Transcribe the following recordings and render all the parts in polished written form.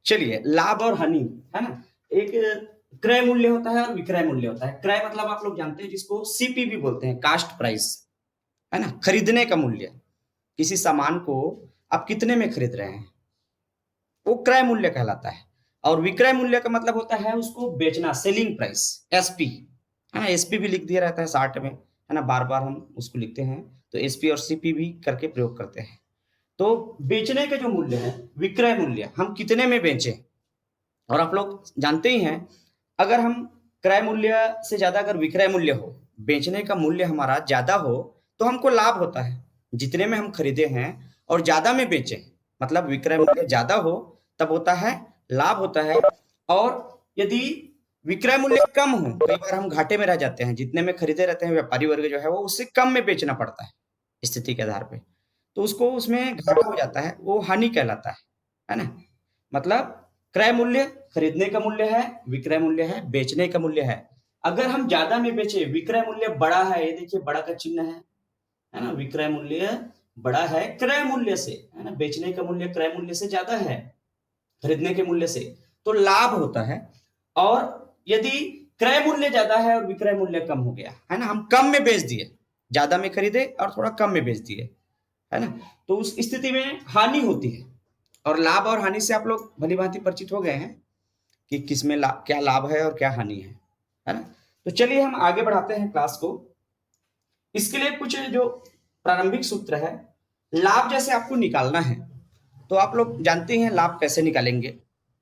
चलिए, लाभ और हानि है ना, एक क्रय मूल्य होता है और विक्रय मूल्य होता है। क्रय मतलब आप लोग जानते हैं जिसको सीपीवी बोलते हैं, कास्ट प्राइस, है ना, खरीदने का मूल्य। किसी सामान को आप कितने में खरीद रहे हैं, वो क्रय मूल्य कहलाता है। और विक्रय मूल्य का मतलब होता है उसको बेचना, सेलिंग प्राइस, एसपी, है ना। एसपी भी लिख दिया रहता है शार्ट में, है ना, बार बार हम उसको लिखते हैं, तो एसपी और सीपी भी करके प्रयोग करते हैं। तो बेचने के जो मूल्य है, विक्रय मूल्य, हम कितने में बेचें। और आप लोग जानते ही हैं, अगर हम क्रय मूल्य से ज्यादा अगर विक्रय मूल्य हो, बेचने का मूल्य हमारा ज्यादा हो, तो हमको लाभ होता है। जितने में हम खरीदे हैं और ज्यादा में बेचें, मतलब विक्रय मूल्य ज्यादा हो, तब होता है लाभ होता है। और यदि विक्रय मूल्य कम हो, कई बार हम घाटे में रह जाते हैं, जितने में खरीदे रहते हैं व्यापारी वर्ग जो है वो उससे कम में बेचना पड़ता है स्थिति के आधार पे, तो उसको उसमें घाटा हो जाता है, वो हानि कहलाता है ना। मतलब क्रय मूल्य खरीदने का मूल्य है, विक्रय मूल्य है बेचने का मूल्य है। अगर हम ज्यादा में बेचे, विक्रय मूल्य बड़ा है, ये देखिए बड़ा का चिन्ह है ना, विक्रय मूल्य बड़ा है क्रय मूल्य से, है ना, बेचने का मूल्य क्रय मूल्य से ज्यादा है खरीदने के मूल्य से, तो लाभ होता है। और यदि क्रय मूल्य ज्यादा है और विक्रय मूल्य कम हो गया, है ना, हम कम में बेच दिए, ज्यादा में खरीदे और थोड़ा कम में बेच दिए, है ना, तो उस स्थिति में हानि होती है। और लाभ और हानि से आप लोग भली भांति परिचित हो गए हैं कि किसमें क्या लाभ है और क्या हानि है ना। तो चलिए हम आगे बढ़ाते हैं क्लास को। इसके लिए कुछ जो प्रारंभिक सूत्र है, लाभ जैसे आपको निकालना है, तो आप लोग जानते हैं लाभ कैसे निकालेंगे,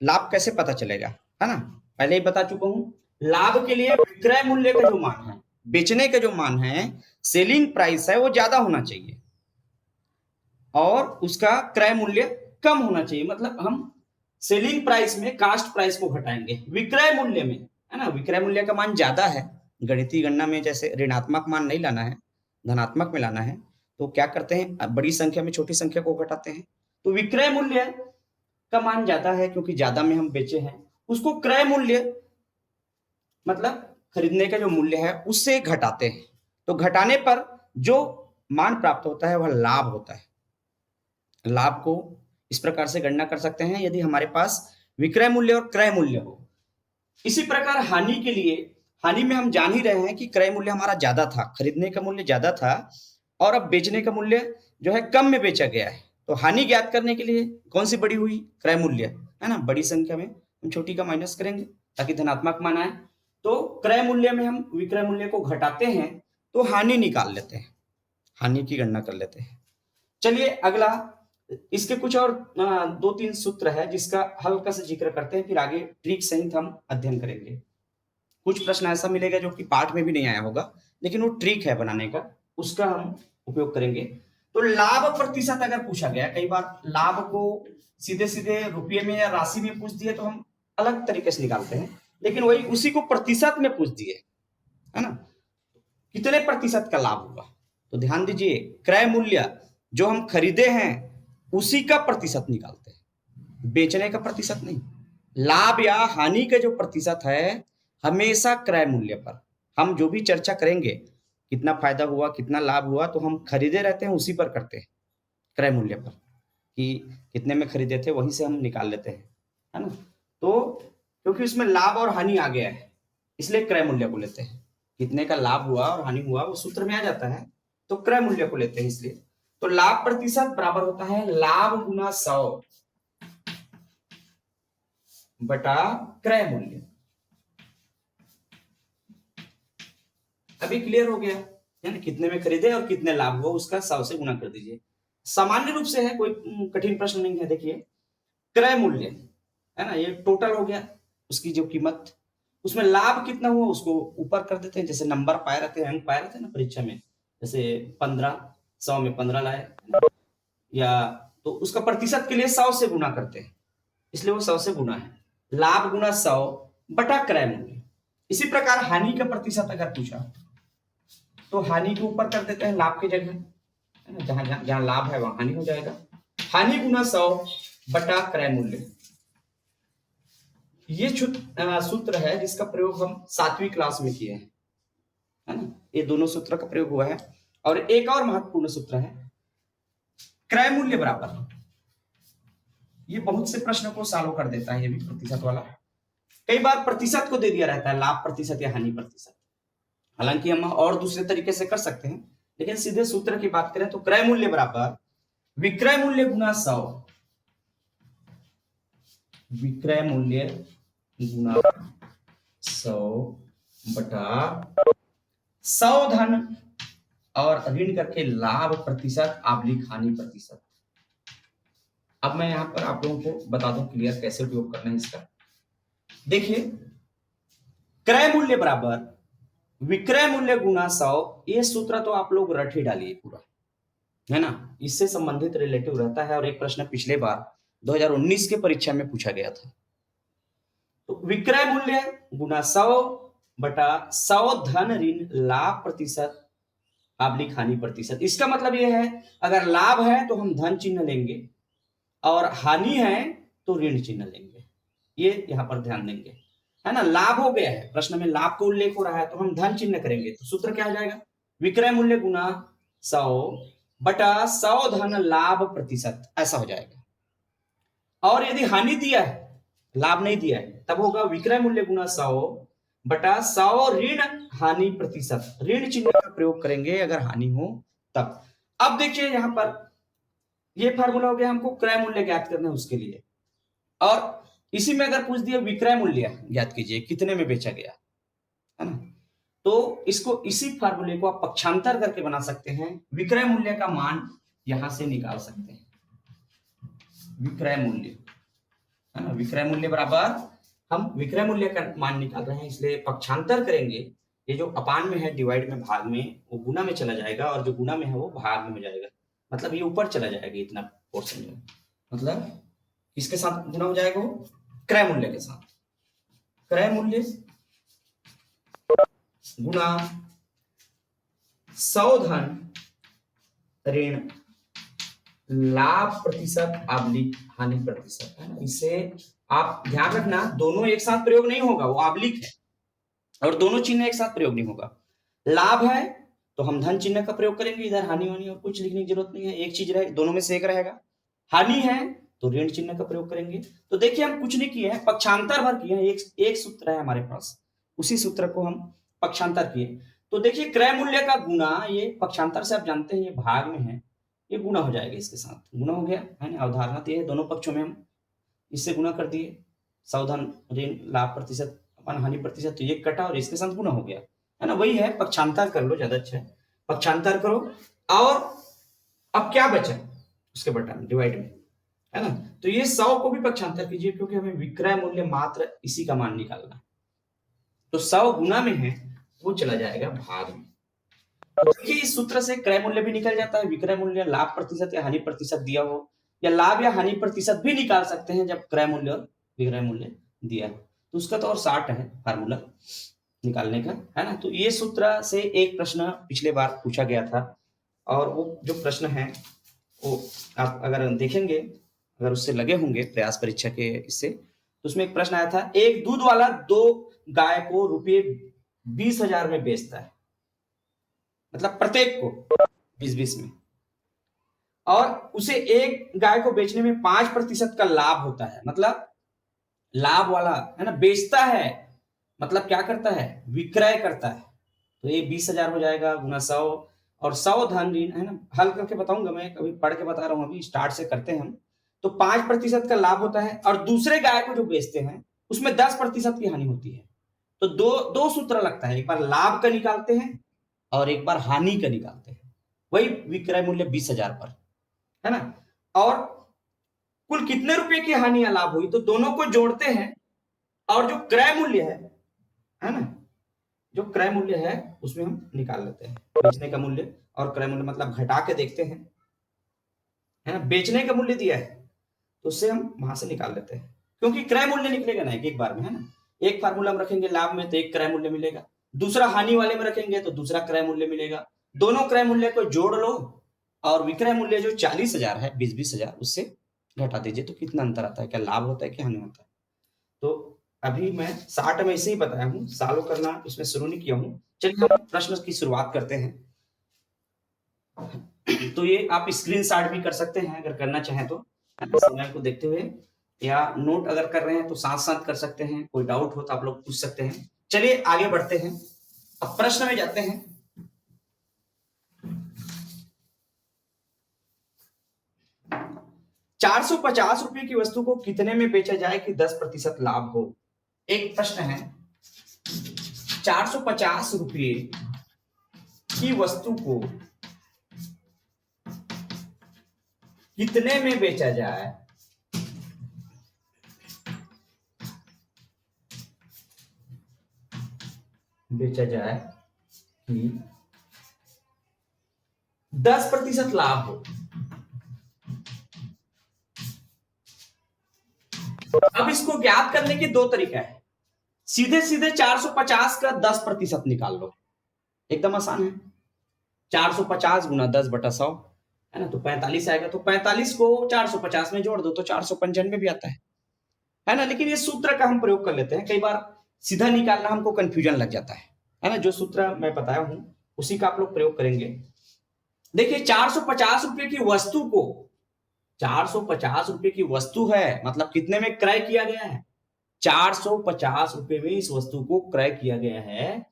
लाभ कैसे पता चलेगा, है ना, पहले ही बता चुका हूं। लाभ के लिए विक्रय मूल्य का जो मान है, बेचने का जो मान है, सेलिंग प्राइस है, वो ज्यादा होना चाहिए और उसका क्रय मूल्य कम होना चाहिए। मतलब हम सेलिंग प्राइस में कास्ट प्राइस को घटाएंगे, विक्रय मूल्य में, है ना, विक्रय मूल्य का मान ज्यादा है, गणितीय गणना में जैसे ऋणात्मक मान नहीं लाना है, धनात्मक में लाना है, तो क्या करते हैं, बड़ी संख्या में छोटी संख्या को घटाते हैं। तो विक्रय मूल्य का मान ज्यादा है क्योंकि ज्यादा में हम बेचे हैं, उसको क्रय मूल्य मतलब खरीदने का जो मूल्य है उससे घटाते हैं, तो घटाने पर जो मान प्राप्त होता है वह लाभ होता है। लाभ को इस प्रकार से गणना कर सकते हैं यदि हमारे पास विक्रय मूल्य और क्रय मूल्य हो। इसी प्रकार हानि के लिए, हानि में हम जान ही रहे हैं कि क्रय मूल्य हमारा ज्यादा था, खरीदने का मूल्य ज्यादा था और अब बेचने का मूल्य जो है कम में बेचा गया है, तो हानि ज्ञात करने के लिए कौन सी बड़ी हुई, क्रय मूल्य, है ना, बड़ी संख्या में हम छोटी का माइनस करेंगे ताकि धनात्मक मान आए। तो क्रय मूल्य में हम विक्रय मूल्य को घटाते हैं तो हानि निकाल लेते हैं, हानि की गणना कर लेते हैं। चलिए अगला, इसके कुछ और दो तीन सूत्र है जिसका हल्का से जिक्र करते हैं, फिर आगे ट्रिक सहित हम अध्ययन करेंगे। कुछ प्रश्न ऐसा मिलेगा जो कि पाठ में भी नहीं आया होगा, लेकिन वो ट्रिक है बनाने का, उसका हम उपयोग करेंगे। तो लाभ प्रतिशत अगर पूछा गया, कई बार लाभ को सीधे सीधे रुपये में या राशि में पूछ दिए तो हम अलग तरीके से निकालते हैं, लेकिन वही उसी को प्रतिशत में पूछ दिए, है ना, कितने प्रतिशत का लाभ होगा, तो ध्यान दीजिए, क्रय मूल्य जो हम खरीदे हैं उसी का प्रतिशत निकालते हैं, बेचने का प्रतिशत नहीं। लाभ या हानि का जो प्रतिशत है हमेशा क्रय मूल्य पर, हम जो भी चर्चा करेंगे, कितना फायदा हुआ कितना लाभ हुआ, तो हम खरीदे रहते हैं उसी पर करते हैं, क्रय मूल्य पर, कि कितने में खरीदे थे वहीं से हम निकाल लेते हैं, है ना। तो क्योंकि उसमें लाभ और हानि आ गया है इसलिए क्रय मूल्य को लेते हैं, कितने का लाभ हुआ और हानि हुआ वो सूत्र में आ जाता है, तो क्रय मूल्य को लेते हैं इसलिए। तो लाभ प्रतिशत बराबर होता है लाभ गुना 100 बटा क्रय मूल्य। अभी क्लियर हो गया है ना, कितने में खरीदे और कितने लाभ हुआ उसका 100 से गुना कर दीजिए। सामान्य रूप से है, कोई कठिन प्रश्न नहीं है। देखिए क्रय मूल्य है ना, ये टोटल हो गया उसकी जो कीमत, उसमें लाभ कितना हुआ उसको ऊपर कर देते हैं, जैसे नंबर पाए रहते हैं, अंक पाए रहते हैं ना परीक्षा में, जैसे 15, 100 में 15 लाए, या तो उसका प्रतिशत के लिए 100 से गुना करते हैं, इसलिए वो 100 से गुना है, लाभ गुना 100 बटा क्रय मूल्य। इसी प्रकार हानि का प्रतिशत अगर पूछा तो हानि को ऊपर कर देते हैं लाभ की जगह, है ना, जहां जहां जहां लाभ है वहां हानि हो जाएगा, हानि गुना 100 बटा क्रय मूल्य। ये सूत्र है जिसका प्रयोग हम 7वीं क्लास में किए हैं, है ना, ये दोनों सूत्र का प्रयोग हुआ है। और एक और महत्वपूर्ण सूत्र है, क्रय मूल्य बराबर, ये बहुत से प्रश्नों को सॉल्व कर देता है ये भी प्रतिशत वाला। कई बार प्रतिशत को दे दिया रहता है, लाभ प्रतिशत या हानि प्रतिशत। हालांकि हम और दूसरे तरीके से कर सकते हैं, लेकिन सीधे सूत्र की बात करें तो क्रय मूल्य बराबर विक्रय मूल्य गुना 100, विक्रय मूल्य गुना 100 बटा 100 धन और ऋण करके लाभ प्रतिशत आबलिक हानि प्रतिशत। अब मैं यहां पर आप लोगों को बता दूं क्लियर कैसे उपयोग करना है इसका। देखिए, क्रय मूल्य बराबर विक्रय मूल्य गुना 100, ये सूत्र तो आप लोग रट ही डालिए पूरा, है ना। इससे संबंधित रिलेटिव रहता है और एक प्रश्न पिछले बार 2019 के परीक्षा में पूछा गया था। तो विक्रय मूल्य गुना 100 बटा 100 धन ऋण लाभ प्रतिशत आबलिक हानि प्रतिशत। इसका मतलब यह है, अगर लाभ है तो हम धन चिन्ह लेंगे और हानि है तो ऋण चिन्ह लेंगे। ये यहां पर ध्यान देंगे, है ना। लाभ हो गया है, प्रश्न में लाभ का उल्लेख हो रहा है तो हम धन चिन्ह करेंगे। तो सूत्र क्या आ जाएगा, विक्रय मूल्य गुना 100 बटा 100 धन लाभ प्रतिशत, ऐसा हो जाएगा। और यदि हानि दिया है, लाभ नहीं दिया है, तब होगा विक्रय मूल्य गुना 100 बटा 100 ऋण हानि प्रतिशत। ऋण चिन्ह का प्रयोग करेंगे अगर हानि हो तब। अब देखिए यहां पर ये फार्मूला हो गया, हमको क्रय मूल्य ज्ञात करना है उसके लिए। और इसी में अगर पूछ दिया विक्रय मूल्य ज्ञात कीजिए कितने में बेचा गया, है ना, तो इसको इसी फार्मूले को आप पक्षांतर करके बना सकते हैं। विक्रय मूल्य का मान यहां से निकाल सकते हैं, विक्रय मूल्य, है ना। विक्रय मूल्य बराबर हम विक्रय मूल्य का मान निकाल रहे हैं, इसलिए पक्षांतर करेंगे। ये जो अपान में है, डिवाइड में, भाग में, वो गुना में चला जाएगा और जो गुना में है वो भाग में हो जाएगा। मतलब ये ऊपर चला जाएगा इतना पोर्शन में, मतलब किसके साथ गुना हो जाएगा, वो क्रय मूल्य के साथ। क्रय मूल्य गुना 100 धन ऋण लाभ प्रतिशत आबलिक हानि प्रतिशत, है ना। इसे आप ध्यान रखना, दोनों एक साथ प्रयोग नहीं होगा, वो आबलिक है और दोनों चिन्ह एक साथ प्रयोग नहीं होगा। लाभ है तो हम धन चिन्ह का प्रयोग करेंगे, इधर हानि होनी और कुछ लिखने की जरूरत नहीं है, एक चीज रहे, दोनों में से एक रहेगा। हानि है तो ऋण चिन्ह का प्रयोग करेंगे। तो देखिए हम कुछ नहीं किए हैं, पक्षांतर भर किए हैं। एक सूत्र है हमारे पास, उसी सूत्र को हम पक्षांतर किए। तो देखिए क्रय मूल्य का गुना, ये पक्षांतर से आप जानते हैं ये भाग में है, ये गुना हो जाएगा, इसके साथ गुना हो गया, है ना। अवधारणा तो ये दोनों पक्षों में हम इससे गुना कर दिए, 100 धन ऋण लाभ प्रतिशत अपन हानि प्रतिशत, तो ये कटा और इसके साथ गुना हो गया, है ना। वही है, पक्षांतर कर लो, ज्यादा अच्छा है, पक्षांतर करो। और अब क्या बचा उसके बटा डिवाइड में, है ना। तो ये 100 को भी पक्षांतर कीजिए, क्योंकि हमें विक्रय मूल्य मात्र इसी का मान निकालना है। तो 100 गुना में है, वो चला जाएगा भाग में। देखिए इस सूत्र से क्रय मूल्य भी निकल जाता है, विक्रय मूल्य लाभ प्रतिशत या हानि प्रतिशत दिया हो, या लाभ या हानि प्रतिशत भी निकाल सकते हैं जब क्रय मूल्य और विक्रय मूल्य दिया है। तो उसका तो और 60 है फार्मूला निकालने का, है ना। तो ये सूत्र से एक प्रश्न पिछले बार पूछा गया था, और वो जो प्रश्न है वो आप अगर देखेंगे, अगर उससे लगे होंगे प्रयास परीक्षा के इससे, तो उसमें एक प्रश्न आया था, एक दूध वाला 2 गाय को रुपये 20,000 में बेचता है, मतलब प्रत्येक को 20-20 में, और उसे एक गाय को बेचने में 5% का लाभ होता है। मतलब लाभ वाला, है ना, बेचता है, मतलब क्या करता है, विक्रय करता है। तो ये 20,000 हो जाएगा गुना 100, और 100 धन ऋण, है ना, हल करके बताऊंगा मैं, कभी पढ़ के बता रहा हूं, अभी स्टार्ट से करते हैं हम। तो 5% का लाभ होता है, और दूसरे गाय को जो बेचते हैं उसमें 10% की हानि होती है। तो दो सूत्र लगता है, एक बार लाभ का निकालते हैं और एक बार हानि का निकालते हैं, वही विक्रय मूल्य 20,000 पर, है ना। और कुल कितने रुपए की हानि या लाभ हुई, तो दोनों को जोड़ते हैं, और जो क्रय मूल्य है ना, जो क्रय मूल्य है उसमें हम निकाल लेते हैं बेचने का मूल्य, और क्रय मूल्य मतलब घटा के देखते हैं, है ना। बेचने का मूल्य दिया है तो उससे हम वहां से निकाल लेते हैं, क्योंकि क्रय मूल्य निकलेगा ना एक बार में, है ना। एक फार्मूला में रखेंगे लाभ में तो एक क्रय मूल्य मिलेगा, दूसरा हानि वाले में रखेंगे तो दूसरा क्रय मूल्य मिलेगा। दोनों क्रय मूल्य को जोड़ लो, और विक्रय मूल्य जो 40,000 है, 20,000 उससे घटा दीजिए, तो कितना अंतर आता है, क्या लाभ होता है क्या हानि होता है। तो अभी मैं 60 में इसे ही बताया हूँ, सॉल्व करना इसमें शुरू नहीं किया हूँ। चलिए हम प्रश्न की शुरुआत करते हैं। तो ये आप स्क्रीनशॉट भी कर सकते हैं अगर करना चाहें तो, समय को देखते हुए, या नोट अगर कर रहे हैं तो साथ साथ कर सकते हैं, कोई डाउट हो तो आप लोग पूछ सकते हैं। चलिए आगे बढ़ते हैं, अब प्रश्न में जाते हैं। ₹450 की वस्तु को कितने में बेचा जाए कि 10% लाभ हो? एक प्रश्न है, ₹450 की वस्तु को कितने में बेचा जाए कि 10% लाभ हो। अब इसको ज्ञात करने के दो तरीका है। सीधे सीधे 450 का 10% निकाल लो, एकदम आसान है। 450 गुना 10/100 है ना, तो 45 आएगा। तो 45 को 450 में जोड़ दो तो 495 भी आता है ना। लेकिन ये सूत्र का हम प्रयोग कर लेते हैं, कई बार सीधा निकालना हमको कंफ्यूजन लग जाता है ना। जो सूत्र मैं बताया हूं उसी का आप लोग प्रयोग करेंगे। देखिए, ₹450 की वस्तु को, ₹450 की वस्तु है, मतलब कितने में क्रय किया गया है? ₹450 में इस वस्तु को क्रय किया गया है।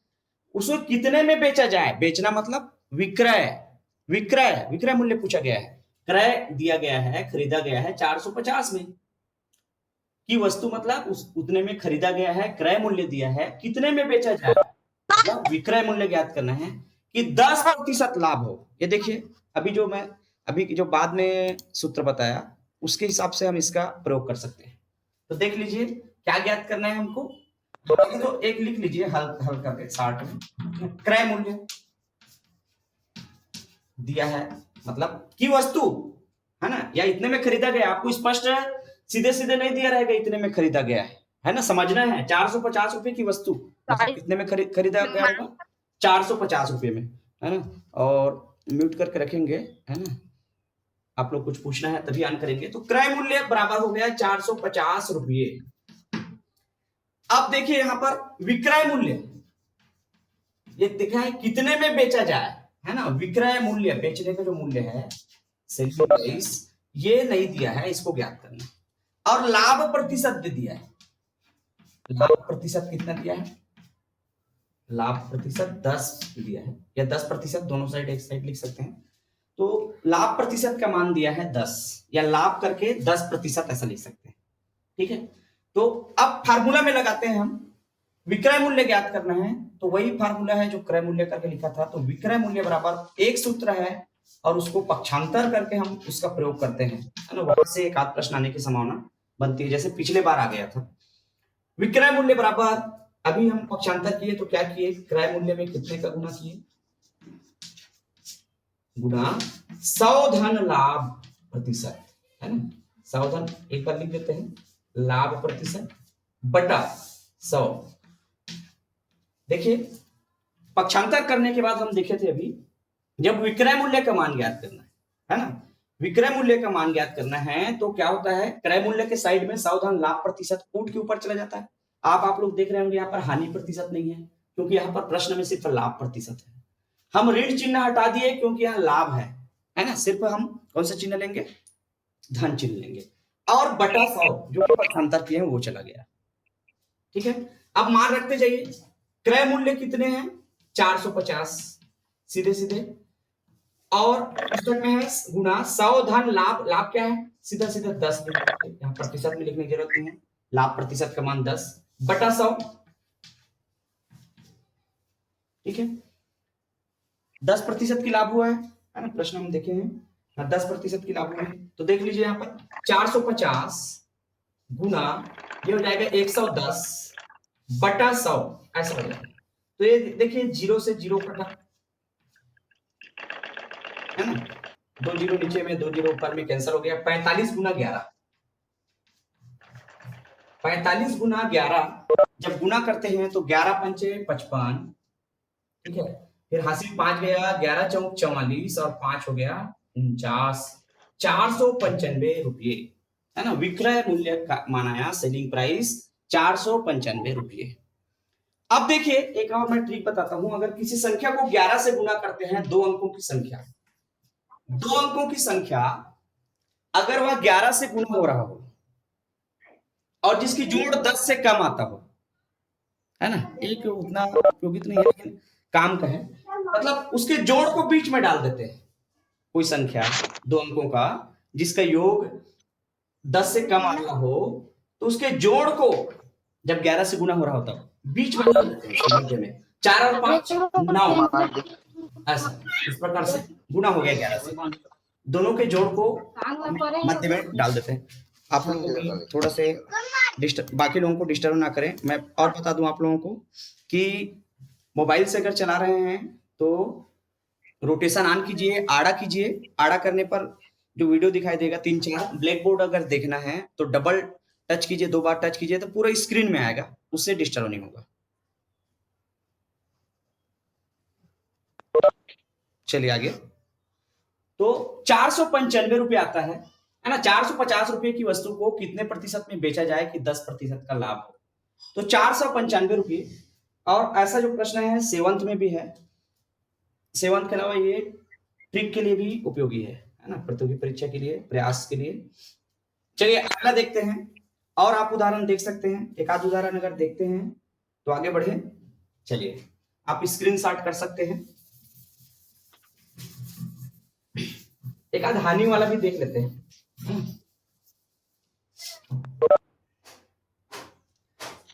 उसको कितने में बेचा जाए? बेचना मतलब विक्रय, विक्रय मूल्य पूछा गया है। क्रय दिया गया है, खरीदा गया है 450 में की वस्तु, मतलब उतने में खरीदा गया है, क्रय मूल्य दिया है, कितने में बेचा जाए, मतलब विक्रय मूल्य ज्ञात करना है कि 10% लाभ हो। ये देखिए, अभी जो बाद में सूत्र बताया उसके हिसाब से हम इसका प्रयोग कर सकते हैं। तो देख लीजिए क्या ज्ञात करना है हमको। तो एक लिख लीजिए हल्का के 60 में, क्रय मूल्य दिया है, मतलब की वस्तु है ना, या इतने में खरीदा गया। आपको स्पष्ट सीधे सीधे नहीं दिया रहेगा इतने में खरीदा गया है ना, समझना है। ₹450 की वस्तु मतलब कितने में खरीदा गया होगा? ₹450 में, है ना। और म्यूट करके रखेंगे, है ना। आप लोग कुछ पूछना है तभी ऑन करेंगे। तो क्रय मूल्य बराबर हो गया ₹450। अब देखिए यहां पर विक्रय मूल्य, ये देखा है कितने में बेचा जाए, है ना। विक्रय मूल्य, बेचने का जो मूल्य है, सेलिंग प्राइस, ये नहीं दिया है, इसको ज्ञात करना। और लाभ प्रतिशत दे दिया है। लाभ प्रतिशत कितना दिया है? लाभ प्रतिशत 10 दिया है, या 10%, दोनों साइड एक साइड लिख सकते हैं। तो लाभ प्रतिशत का मान दिया है 10, या लाभ करके 10% ऐसा लिख सकते हैं, ठीक है। तो अब फार्मूला में लगाते हैं हम, विक्रय मूल्य ज्ञात करना है, तो वही फार्मूला है जो क्रय मूल्य करके लिखा था। तो विक्रय मूल्य बराबर एक सूत्र है और उसको पक्षांतर करके हम उसका प्रयोग करते हैं, है ना। वहां से एक आध प्रश्न आने की संभावना बनती है, जैसे पिछले बार आ गया था। विक्रय मूल्य बराबर, अभी हम पक्षांतर किए तो क्या किए, क्रय मूल्य में कितने का गुना किए, गुना 100 धन लाभ प्रतिशत, है ना। 100 धन एक बार लिख देते हैं, लाभ प्रतिशत बटा 100। देखिए, पक्षांतर करने के बाद हम देखे थे अभी, जब विक्रय मूल्य का मान ज्ञात करना है ना, विक्रय मूल्य का मान ज्ञात करना है तो क्या होता है, क्रय मूल्य के साइड में सावधान लाभ प्रतिशत कूट के ऊपर चला जाता है। आप लोग देख रहे होंगे यहाँ पर हानि प्रतिशत नहीं है, क्योंकि यहाँ पर प्रश्न में सिर्फ लाभ प्रतिशत है। हम ऋण चिन्ह हटा दिए क्योंकि यहाँ लाभ है ना। सिर्फ हम कौन सा चिन्ह लेंगे, धन चिन्ह लेंगे, और बटा 100 जो पक्षांतर किए हैं वो चला गया, ठीक है। अब मान रखते जाइए, क्रय मूल्य कितने हैं, 450 सीधे सीधे, और पुस्तक में है गुना 100 धन लाभ, लाभ क्या है, सीधा सीधा 10, यहाँ प्रतिशत में लिखने की जरूरत नहीं है। लाभ प्रतिशत का मान 10 बटा 100, ठीक है। 10% की लाभ हुआ है ना, प्रश्न हम देखे हैं 10% की लाभ हुआ है। तो देख लीजिए यहाँ पर 450 गुना, ये हो जाएगा 110 बटा 100, ऐसा हो जाएगा। तो ये देखिए, 0 से 0 कटा, है ना। 2 जीरो नीचे में, 2 जीरो ऊपर में कैंसिल हो गया। 45 गुना 11, 45 गुना 11 जब गुना करते हैं तो 11 पंचे 55, ठीक है। फिर हासिल 5 गया, 11 चौक 44 और 5 हो गया 49, ₹495, है ना। विक्रय मूल्य का माना, सेलिंग प्राइस ₹495। अब देखिए एक और मैं ट्रिक बताता हूं, अगर किसी संख्या को 11 से गुना करते हैं, 2 अंकों की संख्या, 2 अंकों की संख्या अगर वह 11 से गुना हो रहा हो और जिसकी जोड़ 10 से कम आता हो, है ना, एक उतना उपयोगित नहीं है लेकिन काम का है, मतलब उसके जोड़ को बीच में डाल देते हैं, कोई संख्या 2 अंकों का जिसका योग 10 से कम आ रहा हो, तो उसके जोड़ को जब 11 से गुना हो रहा होता है बीच में डाल देते हैं, मध्य में 4 और 5 9, ऐसा इस प्रकार से गुना हो गया 11 से, दोनों के जोड़ को मध्य में डाल देते हैं। आप लोगों को भी थोड़ा से बाकी लोगों को डिस्टर्ब ना करें। मैं और बता दूं आप लोगों को कि मोबाइल से अगर चला रहे हैं तो रोटेशन ऑन कीजिए, आड़ा कीजिए, आड़ा करने पर जो वीडियो दिखाई देगा 3-4, ब्लैक बोर्ड अगर देखना है तो डबल टच कीजिए, 2 बार टच कीजिए तो पूरा स्क्रीन में आएगा, उससे डिस्टर्ब नहीं होगा। चलिए आगे। तो 495 रुपये आता है ना, 450 रुपये की वस्तु को कितने प्रतिशत में बेचा जाए कि 10% का लाभ हो, तो 495 रुपये। और ऐसा जो प्रश्न है 7th में भी है, 7th के अलावा ये ट्रिक के लिए भी उपयोगी है ना, प्रतियोगी परीक्षा के लिए, प्रयास के लिए। चलिए अगला देखते हैं, और आप उदाहरण देख सकते हैं, एक आध उदाहरण अगर देखते हैं तो आगे बढ़े। चलिए आप स्क्रीनशॉट कर सकते हैं, एक आध हानि वाला भी देख लेते हैं।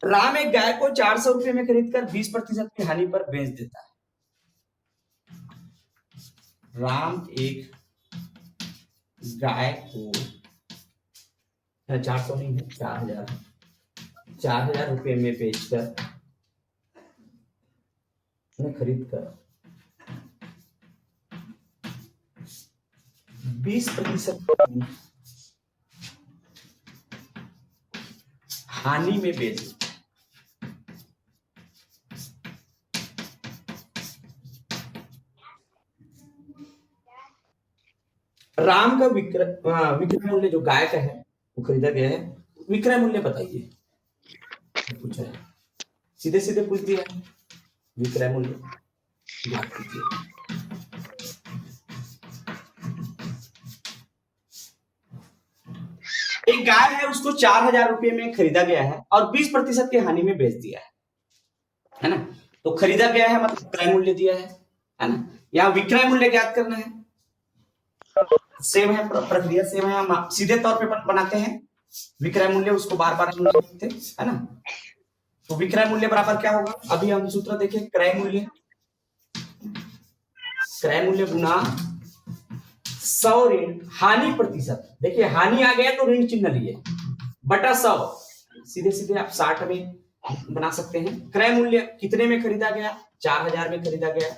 राम एक गाय को 400 रुपए में खरीदकर 20% की हानि पर बेच देता है। राम एक गाय को 400 नहीं है, 4000 रुपए में बेचकर खरीद कर 20% हानि में बेच। राम का विक्रय मूल्य जो गाय का है वो खरीदा गया है, विक्रय मूल्य बताइए, पूछा है, सीधे सीधे पूछ दिया है, विक्रय मूल्य याद कीजिए। एक गाय है, उसको 4000 रुपए में खरीदा गया है और 20% की हानि में बेच दिया है ना, तो खरीदा गया है मतलब क्रय मूल्य दिया है ना, यहाँ विक्रय मूल्य ज्ञात करना है। सेम है प्रक्रिया, सेम है, हम सीधे तौर पे बनाते हैं, विक्रय मूल्य उसको बार बार लिखते है ना, तो विक्रय मूल्य बराबर क्या होगा, अभी हम सूत्र देखें, क्रय मूल्य गुना 100 ऋण हानि प्रतिशत, देखिए हानि आ गया तो ऋण चिन्ह लिए, बटा 100, सीधे सीधे आप 60 में बना सकते हैं। क्रय मूल्य कितने में खरीदा गया, 4000 में खरीदा गया।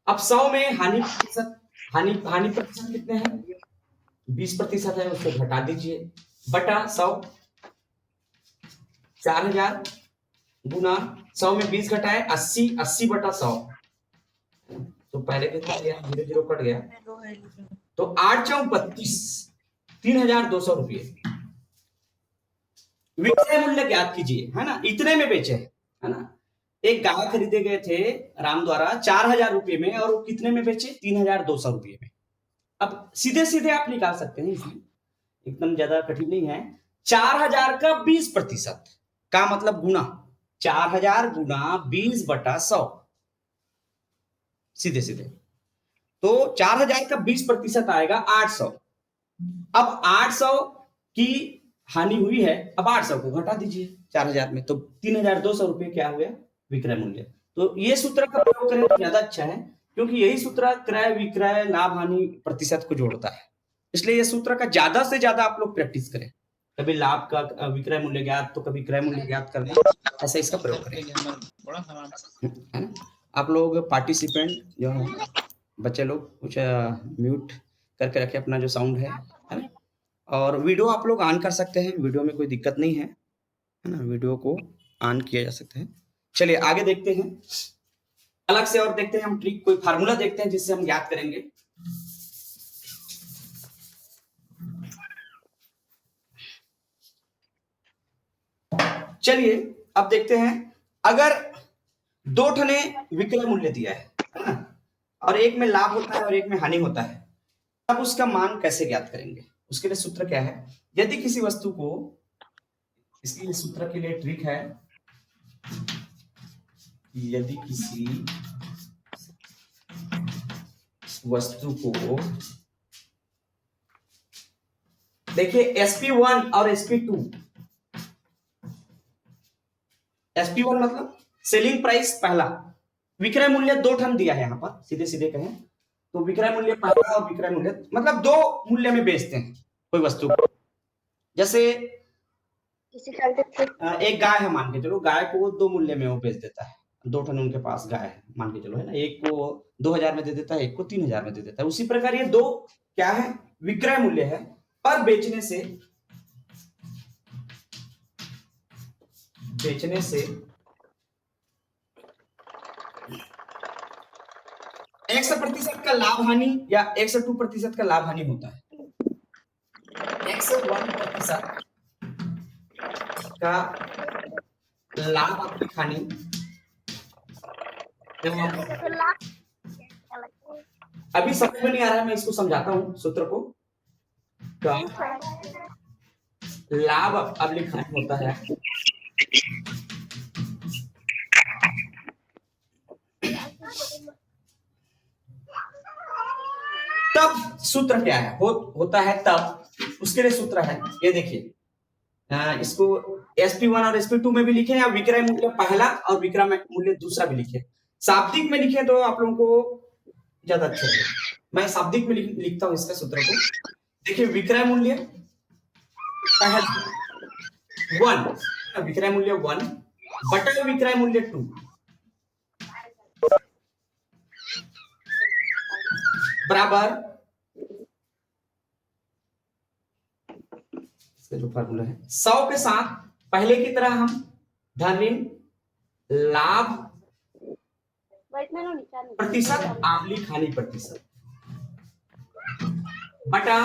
अब 100 में हानि प्रतिशत, हानि प्रतिशत कितने हैं, 20% है, उसको घटा दीजिए, बटा 100, 4000 गुना 100 में 20 घटाए 80, 80 बटा 100, तो पहले कितना गया, 0 कट गया, तो 8 × 32, 3200 रुपये विक्रय मूल्य ज्ञात कीजिए, है ना, इतने में बेचे है ना। एक गाय खरीदे गए थे राम द्वारा 4000 रुपये में और वो कितने में बेचे, 3200 रुपये में। अब सीधे सीधे आप निकाल सकते हैं, इसमें एकदम ज्यादा कठिन नहीं है। 4000 का 20% का मतलब गुना, 4000 गुना 20 बटा 100, सीधे सीधे, तो 4000 का 20% आएगा 800। अब 800 की हानि हुई है, अब 800 को घटा दीजिए 4000 में, तो 3200 रुपये क्या हो गया, विक्रय मूल्य। तो ये सूत्र का प्रयोग करें तो ज्यादा अच्छा है, क्योंकि यही सूत्र क्रय विक्रय लाभ हानि प्रतिशत को जोड़ता है, इसलिए ये सूत्र का ज्यादा से ज्यादा आप लोग प्रैक्टिस करें, कभी लाभ का विक्रय मूल्य ज्ञात तो कभी क्रय मूल्य ज्ञात कर लें, ऐसा इसका प्रयोग करें। आप लोग पार्टिसिपेंट जो है बच्चे लोग कुछ म्यूट करके रखें अपना जो साउंड है ना, और वीडियो आप लोग ऑन कर सकते हैं, वीडियो में कोई दिक्कत नहीं है ना, वीडियो को ऑन किया जा सकता है। चलिए आगे देखते हैं, अलग से और देखते हैं हम ट्रिक, कोई फार्मूला देखते हैं जिससे हम याद करेंगे। चलिए अब देखते हैं, अगर 2 ठने विक्रय मूल्य दिया है ना, और एक में लाभ होता है और एक में हानि होता है, तब उसका मान कैसे ज्ञात करेंगे, उसके लिए सूत्र क्या है? यदि किसी वस्तु को, इसके लिए सूत्र के लिए ट्रिक है, यदि किसी वस्तु को, देखिए SP1 और SP2, SP1 मतलब सेलिंग प्राइस पहला, विक्रय मूल्य 2 टन दिया है यहां पर, सीधे सीधे कहें तो विक्रय मूल्य पहला और विक्रय मूल्य मतलब 2 मूल्य में बेचते हैं कोई वस्तु को। जैसे एक गाय है, मान के चलो, गाय को 2 मूल्य में वो बेच देता है, 2 टन उनके पास गाय है मान के चलो, है ना, एक को 2000 में दे देता है, एक को 3000 में दे देता है। उसी प्रकार ये 2 क्या है? विक्रय मूल्य है, पर बेचने से 100% का लाभ हानि या 102% का लाभ हानि होता है। 101% का लाभ आपकी हानि, अभी समझ में नहीं आ रहा है, मैं इसको समझाता हूं सूत्र को। का लाभ अब लिखना होता है, तब सूत्र क्या है? होता है तब, उसके लिए सूत्र है, ये देखिए, इसको SP1 और SP2 में भी लिखे या विक्रय मूल्य पहला और विक्रय मूल्य दूसरा भी लिखे। शाब्दिक में लिखे तो आप लोगों को ज्यादा अच्छा है, मैं शाब्दिक में लिखता हूं इसका सूत्र को। देखिए, विक्रय मूल्य पहला 1, विक्रय मूल्य 1 बटा विक्रय मूल्य 2 बराबर, इसका जो फार्मूला है 100 के साथ पहले की तरह हम धन ऋण लाभ प्रतिशत आंतरिक हानि प्रतिशत बटा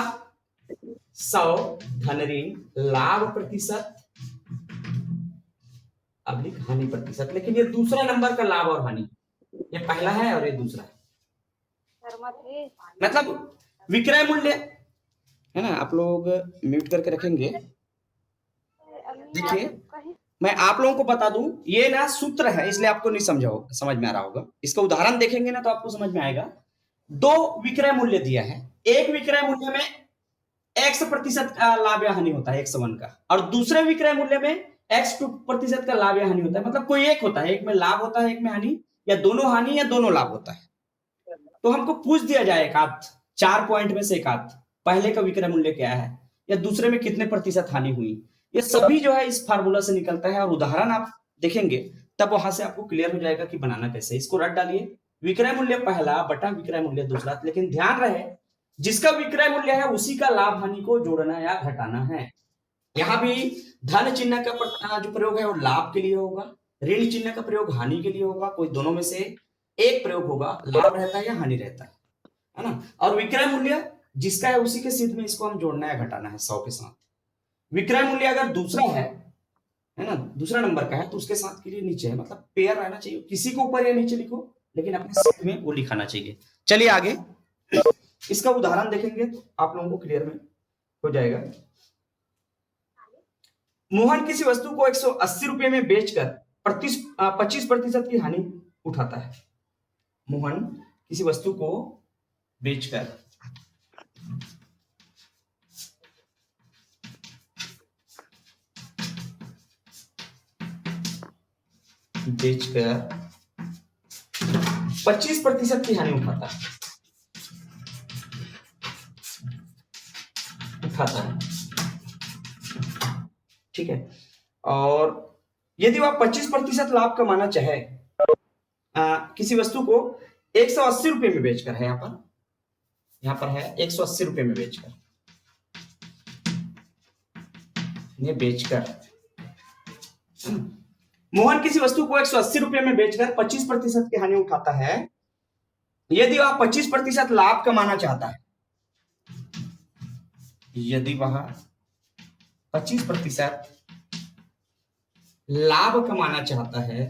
100 धन ऋण लाभ प्रतिशत आंतरिक हानि प्रतिशत। लेकिन ये दूसरा नंबर का लाभ और हानि, ये पहला है और ये दूसरा है, मतलब विक्रय मूल्य है ना। आप लोग म्यूट करके रखेंगे। देखिए, मैं आप लोगों को बता दूं, ये ना सूत्र है, इसलिए आपको नहीं समझ में आ रहा होगा। इसका उदाहरण देखेंगे ना तो आपको समझ में आएगा। 2 विक्रय मूल्य दिया है, एक विक्रय मूल्य में 100% का लाभ या हानि होता है 101 का, और दूसरे विक्रय मूल्य में 102% का लाभ या हानि होता है। मतलब कोई एक होता है, एक में लाभ होता है, एक में हानि, या दोनों हानि या दोनों लाभ होता है। तो हमको पूछ दिया जाए एक आध 4 पॉइंट में से एक आध, पहले का विक्रय मूल्य क्या है या दूसरे में कितने प्रतिशत हानि हुई, ये सभी जो है इस फार्मूला से निकलता है। और उदाहरण आप देखेंगे तब वहां से आपको क्लियर हो जाएगा कि बनाना कैसे। इसको रट डालिए, विक्रय मूल्य पहला बटा विक्रय मूल्य दूसरा। लेकिन ध्यान रहे, जिसका विक्रय मूल्य है उसी का लाभ हानि को जोड़ना या घटाना है। यहां भी धन चिन्ह का जो प्रयोग है वो लाभ के लिए होगा, ऋण चिन्ह का प्रयोग हानि के लिए होगा। कोई दोनों में से एक प्रयोग होगा, लाभ रहता है या हानि रहता है ना। और विक्रय मूल्य जिसका है उसी के सिद्ध में इसको हम जोड़ना या घटाना है 100 के साथ। विक्रय मूल्य अगर दूसरा है ना, दूसरा नंबर का है, तो उसके साथ के लिए नीचे है, मतलब पेयर रहना चाहिए, किसी को ऊपर या नीचे लिखो लेकिन अपने सिद्ध में वो लिखाना चाहिए। चलिए आगे, इसका उदाहरण देखेंगे तो आप लोगों को क्लियर में हो जाएगा। मोहन किसी वस्तु को 180 रुपए में बेचकर 25% की हानि उठाता है। मोहन किसी वस्तु को बेचकर बेचकर 25% की हानि उठाता है, ठीक है। और यदि वह 25% लाभ कमाना चाहे, किसी वस्तु को 180 रुपए में बेचकर है, यहां पर है 180 रुपए में बेचकर, ये बेचकर मोहन किसी वस्तु को 180 रुपए में बेचकर 25% की हानि उठाता है। यदि वह 25% लाभ कमाना चाहता है, यदि वह 25% लाभ कमाना चाहता है,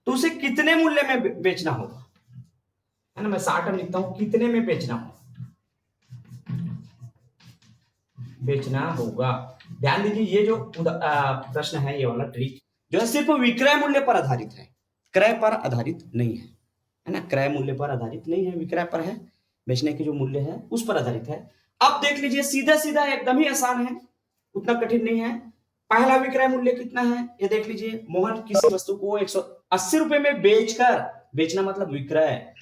तो उसे कितने मूल्य में बेचना होगा? है ना, मैं शॉर्ट टर्म लिखता हूं, कितने में बेचना होगा। ध्यान दीजिए, ये जो प्रश्न है, ये वाला ट्रिक जो है सिर्फ विक्रय मूल्य पर आधारित है, क्रय पर आधारित नहीं है ना, क्रय मूल्य पर आधारित नहीं है, विक्रय पर है, बेचने के जो मूल्य है उस पर आधारित है। अब देख लीजिए, सीधा सीधा एकदम ही आसान है, उतना कठिन नहीं है। पहला विक्रय मूल्य कितना है ये देख लीजिए, मोहन किसी वस्तु को 180 रुपए में बेचकर, बेचना मतलब विक्रय,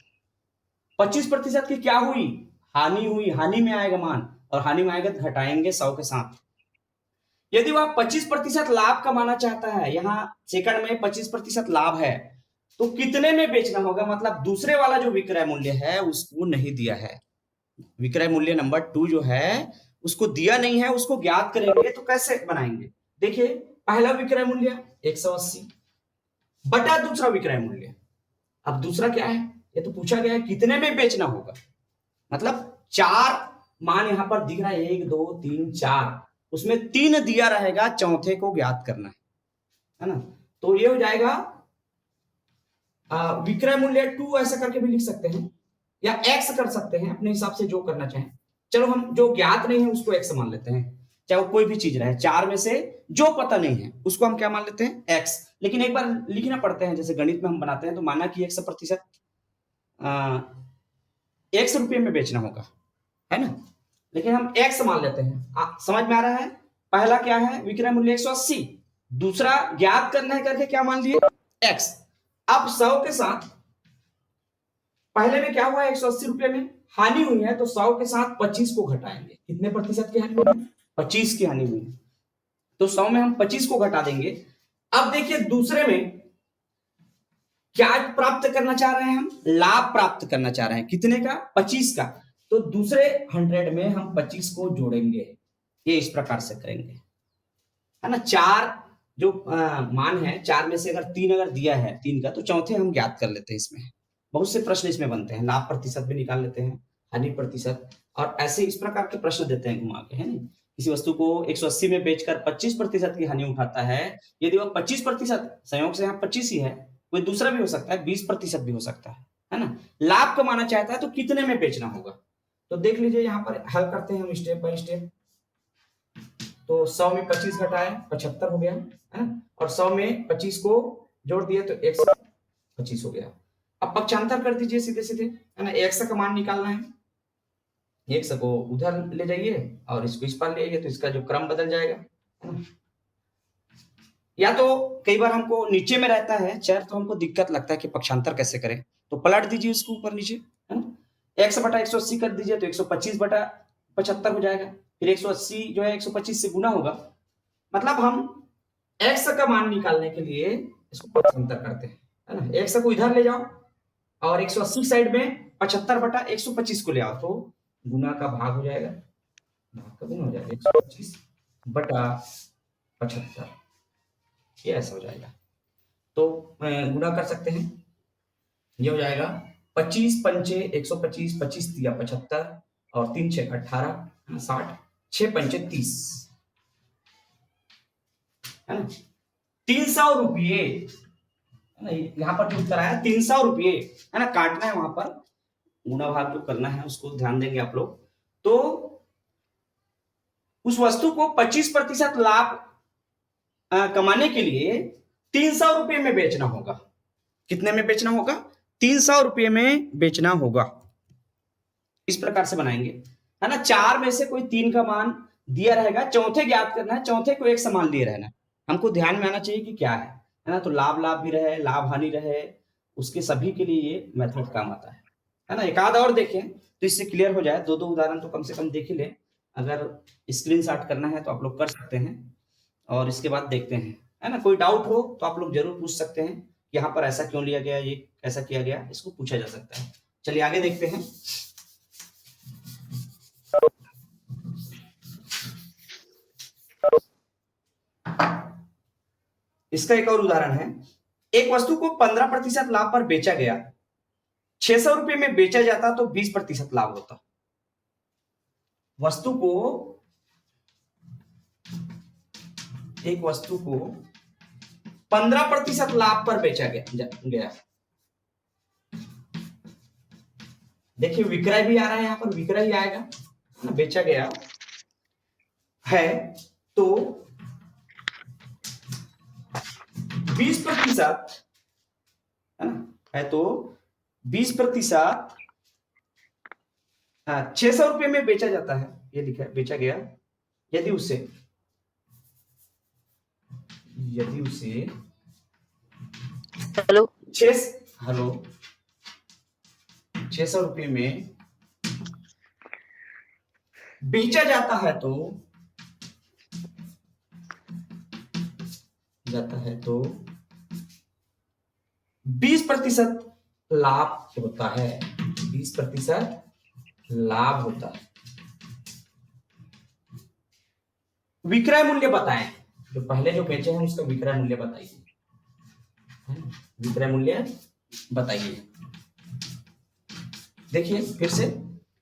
25% की क्या हुई, हानि हुई, हानि में आएगा मान, और हानि में आएगा तो घटाएंगे 100 के साथ। यदि वह 25% लाभ कमाना चाहता है, यहां सेकंड में 25% लाभ है, तो कितने में बेचना होगा, मतलब दूसरे वाला जो विक्रय मूल्य है उसको नहीं दिया है, विक्रय मूल्य नंबर 2 जो है उसको दिया नहीं है, उसको ज्ञात करेंगे। तो कैसे बनाएंगे, देखिए, पहला विक्रय मूल्य 180 बटा दूसरा विक्रय मूल्य, अब दूसरा क्या है, ये तो पूछा गया है कितने में बेचना होगा, मतलब 4 मान यहां पर दिख रहा है, 1 2 3 4, उसमें 3 दिया रहेगा, चौथे को ज्ञात करना है ना। तो ये हो जाएगा विक्रय मूल्य 2 ऐसा करके भी लिख सकते हैं, या एक्स कर सकते हैं, अपने हिसाब से जो करना चाहें। चलो हम जो ज्ञात नहीं है उसको एक्स मान लेते हैं, चाहे वो कोई भी चीज रहे, 4 में से जो पता नहीं है उसको हम क्या मान लेते हैं, एक्स। लेकिन एक बार लिखना पड़ते हैं, जैसे गणित में हम बनाते हैं, तो माना कि 100% एक्स रुपये में बेचना होगा, है ना, लेकिन हम एक्स मान लेते हैं। समझ में आ रहा है, पहला क्या है, विक्रय मूल्य 180, दूसरा ज्ञात करना है करके क्या मान लिए, एक्स। अब 100 के साथ, पहले में क्या हुआ, 180 रुपये में हानि हुई है, तो 100 के साथ 25 को घटाएंगे, कितने प्रतिशत की हानि हुई है, 25 की हानि हुई है, तो 100 में हम 25 को घटा देंगे। अब देखिए दूसरे में क्या प्राप्त करना चाह रहे हैं, हम लाभ प्राप्त करना चाह रहे हैं, कितने का, 25 का, तो दूसरे 100 में हम 25 को जोड़ेंगे, ये इस प्रकार से करेंगे, है ना। 4 जो मान है, 4 में से अगर 3 अगर दिया है 3 का, तो चौथे हम ज्ञात कर लेते हैं। इसमें बहुत से प्रश्न इसमें बनते हैं, लाभ प्रतिशत भी निकाल लेते हैं, हानि प्रतिशत, और ऐसे इस प्रकार के प्रश्न देते हैं घुमा के, है ना। किसी वस्तु को 180 में बेचकर 25% की हानि उठाता है, यदि वह 25%, संयोग से यहाँ 25 ही है, कोई दूसरा भी हो सकता है, 20% भी हो सकता है ना, लाभ कमाना चाहता है, तो कितने में बेचना होगा। तो देख लीजिए, यहाँ पर हल करते हैं हम स्टेप बाय स्टेप। तो 100 में 25 घटाए 75 हो गया, है ना, और 100 में 25 को जोड़ दिए तो 125 हो गया। अब पक्षांतर कर दीजिए सीधे सीधे, है ना, एक्स का मान निकालना है, एक्स को उधर ले जाइए और इसको इस पर ले आइए, तो इसका जो क्रम बदल जाएगा, है ना। या तो कई बार हमको नीचे में रहता है चर, तो हमको दिक्कत लगता है कि पक्षांतर कैसे करें, तो पलट दीजिए इसको ऊपर नीचे, है ना, x बटा 180 कर दीजिए तो 125 बटा 75 हो जाएगा, फिर 180 जो है 125 से गुना होगा, मतलब हम x का मान निकालने के लिए इसको पक्षांतर करते हैं, है ना, x को इधर ले जाओ और 180 साइड में 75 बटा 125 को ले आओ, तो गुना का भाग हो जाएगा, भाग का गुना हो जाएगा, 125 बटा 75, ये ऐसा हो जाएगा। तो गुना कर सकते हैं, ये हो जाएगा 25 पंचे 125, 25 दिया 75, और 3 6 18, 60, 6 पंचे 30, है ना, 300 रुपये, है ना, यहाँ पर जो उत्तर आया 300 रुपये, है ना, काटना है वहां पर, गुना भाग जो करना है उसको ध्यान देंगे आप लोग। तो उस वस्तु को 25% लाभ कमाने के लिए 300 रुपये में बेचना होगा, कितने में बेचना होगा, 300 रुपये में बेचना होगा, इस प्रकार से बनाएंगे, है ना। 4 में से कोई 3 का मान दिया रहेगा, चौथे ज्ञात करना है, चौथे को एक समान लिए रहना, हमको ध्यान में आना चाहिए कि क्या है ना, तो लाभ लाभ भी रहे, लाभ हानि रहे, उसके सभी के लिए ये मेथड काम आता है ना। एक आध और देखें तो इससे क्लियर हो जाए, 2-2 उदाहरण तो कम से कम देख ही ले, अगर स्क्रीनशॉट करना है तो आप लोग कर सकते हैं, और इसके बाद देखते हैं, है ना। कोई डाउट हो तो आप लोग जरूर पूछ सकते हैं, यहाँ पर ऐसा क्यों लिया गया, ये ऐसा किया गया, इसको पूछा जा सकता है। चलिए आगे देखते हैं। इसका एक और उदाहरण है, एक वस्तु को 15% लाभ पर बेचा गया, 600 रुपये में बेचा जाता तो 20% लाभ होता। एक वस्तु को 15% लाभ पर बेचा गया, देखिए विक्रय भी आ रहा है, यहाँ पर विक्रय ही आएगा ना, बेचा गया है तो 20% है ना, है तो 20%, हाँ 600 रुपये में बेचा जाता है, ये लिखा है बेचा गया, यदि उसे हेलो 600 रुपये में बेचा जाता है तो 20% लाभ होता है, 20% लाभ होता है। विक्रय मूल्य बताएं, जो पहले जो बेचे हैं उसका विक्रय मूल्य बताइए, विक्रय मूल्य बताइए। देखिए फिर से,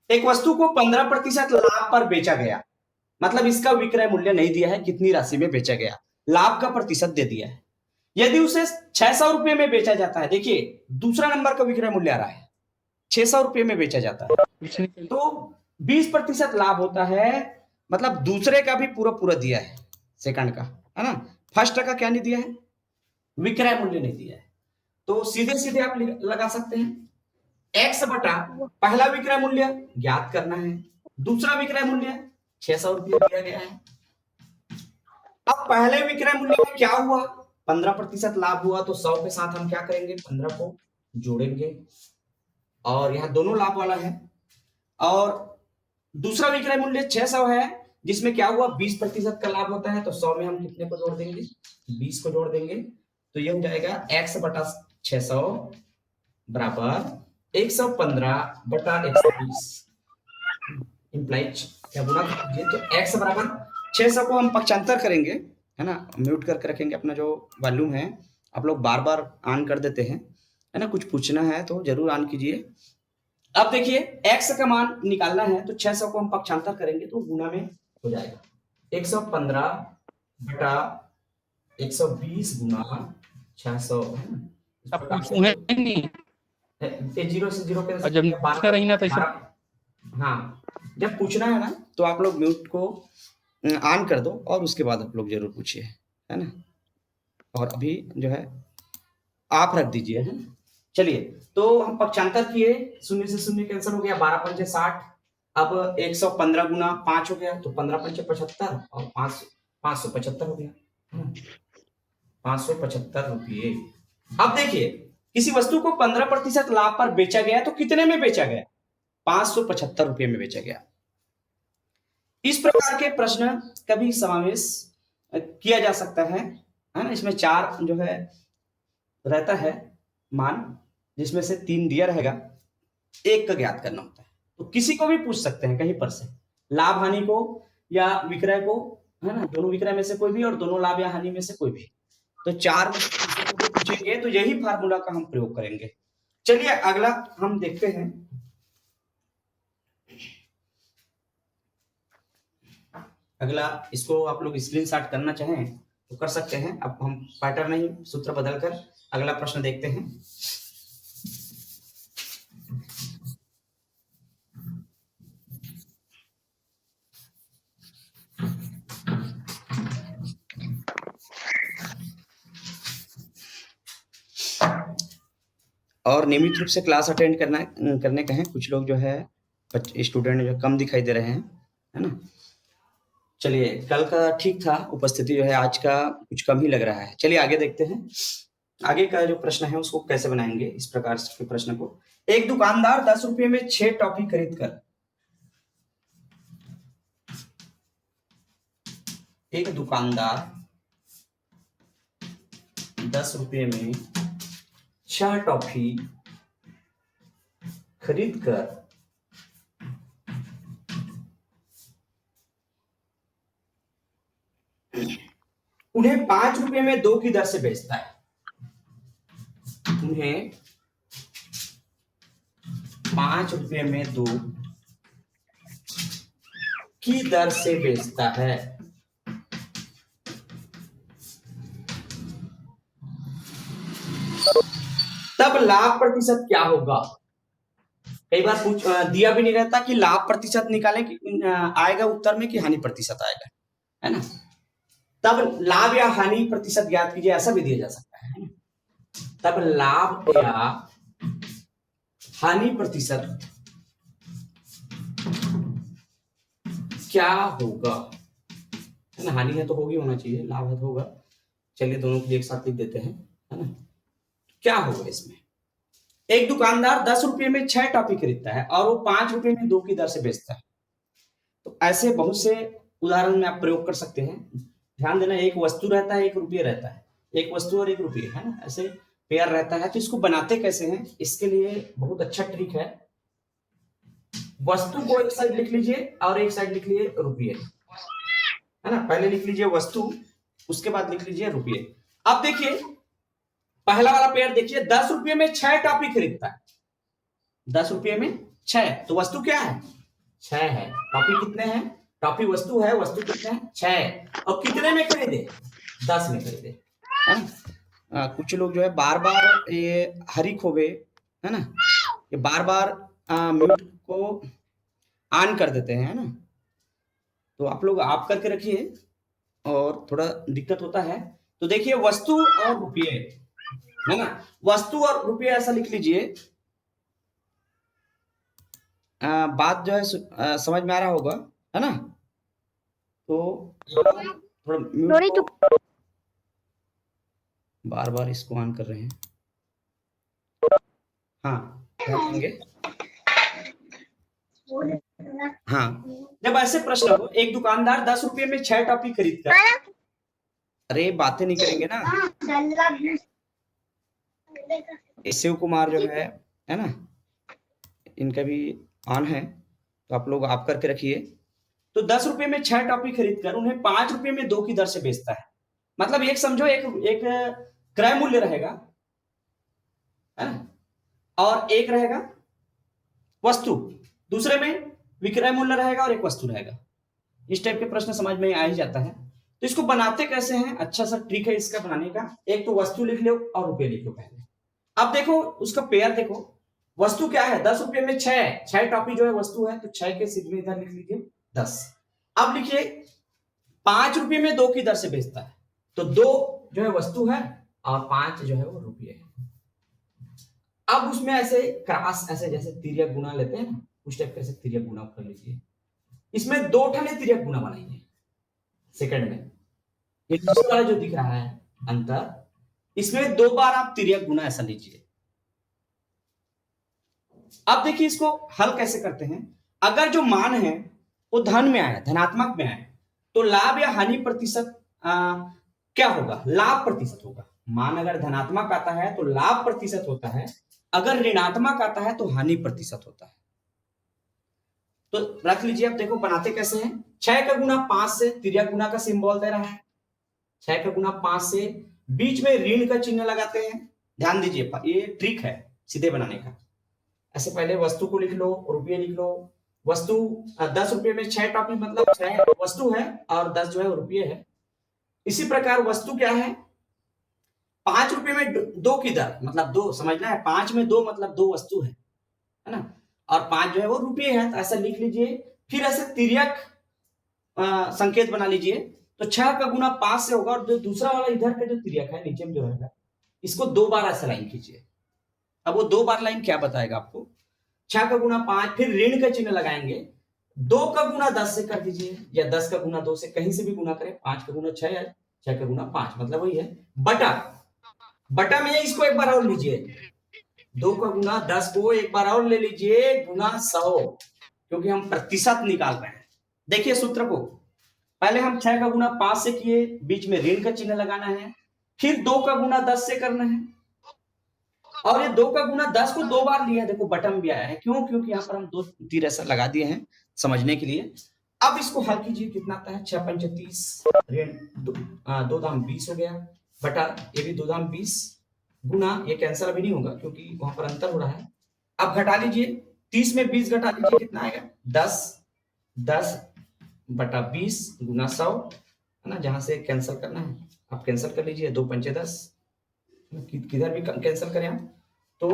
एक वस्तु को 15% लाभ पर बेचा गया, मतलब इसका विक्रय मूल्य नहीं दिया है, कितनी राशि में बेचा गया, लाभ का प्रतिशत दे दिया है। यदि उसे 600 रुपये में बेचा जाता है, देखिए दूसरा नंबर का विक्रय मूल्य आ रहा है, 600 रुपये में बेचा जाता है तो 20% लाभ होता है, मतलब दूसरे का भी पूरा पूरा दिया है, सेकंड का, है ना, फर्स्ट का क्या नहीं दिया है, विक्रय मूल्य नहीं दिया है। तो सीधे सीधे आप लगा सकते हैं, x बटा पहला विक्रय मूल्य ज्ञात करना है, दूसरा विक्रय मूल्य 600 रुपये दिया गया है। अब पहले विक्रय मूल्य में क्या हुआ, 15% लाभ हुआ, तो 100 के साथ हम क्या करेंगे, 15 को जोड़ेंगे, और यहाँ दोनों लाभ वाला है। और दूसरा विक्रय मूल्य 600 है, जिसमें क्या हुआ 20% का लाभ होता है, तो 100 में हम कितने को जोड़ देंगे, 20 को जोड़ देंगे, तो ये हो जाएगा x बटा 600 बराबर 115 बटा 120, इंप्लाइज क्या बोला ये, तो x बराबर 600 को हम पक्षांतर करेंगे, है ना, म्यूट करके रखेंगे, अपना जो वॉल्यूम है आप लोग बार बार ऑन कर देते हैं, है ना, कुछ पूछना है तो जरूर ऑन कीजिए। अब देखिए x का मान निकालना है, तो 600 को हम पक्षांतर करेंगे तो गुना में हो जाएगा, 115 बटा 120 गुना 600, अब पूछूं है नहीं, जीरो से जीरो और जब पूछना रही ना तो ऐसा, हाँ जब पूछना है ना तो आप लोग म्यूट को ऑन कर दो और उसके बाद आप लोग जरूर पूछिए, है ना, और अभी जो है आप रख दीजिए, है ना। चलिए तो हम पक्षांतर किए, शून्य से शून्य कैंसिल हो गया, 12 पंचे 60, अब 115 गुना 5 हो गया, तो 15 पंचे 75 और 575 हो गया, 575 रुपये। अब देखिए किसी वस्तु को 15% लाभ पर बेचा गया, तो कितने में बेचा गया, 575 रुपये में बेचा गया। इस प्रकार के प्रश्न कभी समावेश किया जा सकता है ना, इसमें 4 जो है रहता है मान, जिसमें से 3 दिया रहेगा, 1 का ज्ञात करना होता है। तो किसी को भी पूछ सकते हैं कहीं पर से, लाभ हानि को या विक्रय को, है ना, दोनों विक्रय में से कोई भी और दोनों लाभ या हानि में से कोई भी, तो 4 में से पूछेंगे तो यही फार्मूला का हम प्रयोग करेंगे। चलिए अगला हम देखते हैं, अगला इसको आप लोग स्क्रीनशॉट करना चाहें तो कर सकते हैं। अब हम पैटर्न नहीं सूत्र बदलकर अगला प्रश्न देखते हैं। और नियमित रूप से क्लास अटेंड करने का है, कुछ लोग जो है स्टूडेंट जो कम दिखाई दे रहे हैं, है ना। चलिए कल का ठीक था उपस्थिति, जो है आज का कुछ कम ही लग रहा है। चलिए आगे देखते हैं, आगे का जो प्रश्न है उसको कैसे बनाएंगे। इस प्रकार के प्रश्न को, एक दुकानदार 10 रुपये में 6 टॉफी खरीद कर, एक दुकानदार 10 रुपये में 6 टॉफी खरीद कर उन्हें 5 रुपये में 2 की दर से बेचता है, उन्हें 5 रुपये में 2 की दर से बेचता है, तब लाभ प्रतिशत क्या होगा। कई बार दिया भी नहीं रहता कि लाभ प्रतिशत निकालें कि आएगा उत्तर में कि हानि प्रतिशत आएगा, है ना। तब लाभ या हानि प्रतिशत ज्ञात कीजिए, ऐसा भी दिया जा सकता है ना। तब लाभ या हानि प्रतिशत क्या होगा, है ना। हानि है तो होगी, होना चाहिए, लाभ है तो होगा। चलिए दोनों को एक साथ लिख देते हैं, है ना। क्या होगा इसमें, एक दुकानदार 10 रुपये में 6 टॉफी खरीदता है और वो 5 रुपये में 2 की दर से बेचता है। तो ऐसे बहुत से उदाहरण में आप प्रयोग कर सकते हैं। ध्यान देना, एक वस्तु रहता है, एक रुपये रहता है, एक वस्तु और एक रुपये, है ना, ऐसे पेयर रहता है। तो इसको बनाते कैसे हैं, इसके लिए बहुत अच्छा ट्रिक है। वस्तु को एक साइड लिख लीजिए और एक साइड लिख लीजिए रुपये, है ना। पहले लिख लीजिए वस्तु, उसके बाद लिख लीजिए रुपये। अब देखिए पहला वाला पेयर देखिए, 10 रुपये में 6 टॉफी खरीदता है, 10 रुपये में 6, तो वस्तु क्या है, 6 है। टॉफी कितने हैं, टॉफी वस्तु है, वस्तु कितने हैं, 6। और कितने में खरीदे, 10 में खरीदे, है ना। कुछ लोग जो है बार बार ये हरी खोबे, है ना, ये बार बार म्यूट को ऑन कर देते हैं, है ना। तो आप लोग आप करके रखिए, और थोड़ा दिक्कत होता है। तो देखिए वस्तु और रुपये, है ना, वस्तु और रुपये ऐसा लिख लीजिए। बात जो है समझ में आ रहा होगा, है ना। तो थोड़ा म्यूट को बार बार इसको ऑन कर रहे हैं, हाँ देंगे। हाँ, जब ऐसे प्रश्न हो, एक दुकानदार 10 रुपये में 6 टॉफी खरीद कर, अरे बातें नहीं करेंगे ना। शिव कुमार जो है ना, इनका भी ऑन है, तो आप लोग आप करके रखिए। तो 10 रुपये में 6 टॉफी खरीद कर उन्हें 5 रुपये में 2 की दर से बेचता है। मतलब एक समझो, एक क्रय मूल्य रहेगा, है ना, और एक रहेगा वस्तु, दूसरे में विक्रय मूल्य रहेगा और एक वस्तु रहेगा। इस टाइप के प्रश्न समझ में आ ही जाता है। तो इसको बनाते कैसे हैं, अच्छा सा ट्रिक है इसका बनाने का। एक तो वस्तु लिख लो और रुपये लिख लो पहले। अब देखो उसका पेयर देखो, वस्तु क्या है, 10 रुपये में 6 टॉफी जो है वस्तु है, तो 6 के सीधे इधर लिख लीजिए 10। अब लिखिए 5 रुपये में 2 की दर से बेचता है, तो 2 जो है वस्तु है और 5 जो है वो रुपये है। अब उसमें ऐसे क्रॉस, ऐसे जैसे तिर्यक गुना लेते हैं ना, उस टाइप कैसे तिर्यक गुना कर लीजिए। इसमें 2 ठने तिर्यक गुना बनाइए सेकंड में। ये दूसरा जो दिख रहा है अंतर, इसमें 2 बार आप तिर्यक गुना ऐसा लीजिए। अब देखिए इसको हल कैसे करते हैं। अगर जो मान है वो धन में आए, धनात्मक में आए, तो लाभ या हानि प्रतिशत क्या होगा, लाभ प्रतिशत होगा। मान अगर धनात्मक आता है तो लाभ प्रतिशत होता है, अगर ऋणात्मक आता है तो हानि प्रतिशत होता है। तो रख लीजिए। अब देखो बनाते कैसे हैं। 6 का गुना 5 से, तिर्यक गुना का सिंबल दे रहा है, 6 का गुना 5 से, बीच में ऋण का चिन्ह लगाते हैं। ध्यान दीजिए, ये ट्रिक है सीधे बनाने का। ऐसे पहले वस्तु को लिख लो, रुपये लिख लो। वस्तु 10 रुपये में 6 टॉफी, मतलब 6 वस्तु है और 10 जो है रुपये है। इसी प्रकार वस्तु क्या है, 5 रुपये में 2 की दर, मतलब 2 समझना है, 5 में 2 मतलब 2 वस्तु है ना, और 5 जो है वो रुपये है। तो ऐसा लिख लीजिए। फिर ऐसे तिर्यक संकेत बना लीजिए। तो 6 का गुना 5 से होगा, और जो दूसरा वाला इधर का जो तिर्यक है नीचे में जो रहेगा, इसको 2 बार ऐसा लाइन कीजिए। अब वो 2 बार लाइन क्या बताएगा आपको, 6 का गुना 5, फिर ऋण का चिन्ह लगाएंगे, 2 का गुना 10 से कर दीजिए, या 10 का गुना 2 से, कहीं से भी गुना करें। 5 का गुना 6 है, 6 का गुना 5, मतलब वही है, बटा में इसको एक बार और लीजिए, 2 का गुना 10 को एक बार और ले लीजिए, गुना 100, क्योंकि हम प्रतिशत निकाल रहे हैं। देखिए सूत्र को, पहले हम 6 का गुना 5 से किए, बीच में ऋण का चिन्ह लगाना है, फिर 2 का गुना 10 से करना है, और ये 2 का गुना 10 को 2 बार लिया है। देखो बटन भी आया है, क्यों, क्योंकि यहाँ पर हम 2 तीर ऐसा लगा दिए हैं समझने के लिए। अब इसको हल कीजिए, कितना आता है, 6 पंच 30, ऋण 2 दाम 20 हो गया, बटा ये भी 2 दाम 20, गुना ये कैंसिल अभी नहीं होगा क्योंकि वहां पर अंतर हो रहा है। अब घटा लीजिए, 30 में 20 घटा लीजिए, कितना आएगा, 10 बटा 20 गुना 100, है ना। जहां से कैंसिल करना है आप कैंसिल कर लीजिए, 2 पंचे 10, किधर भी कैंसिल करें आप, तो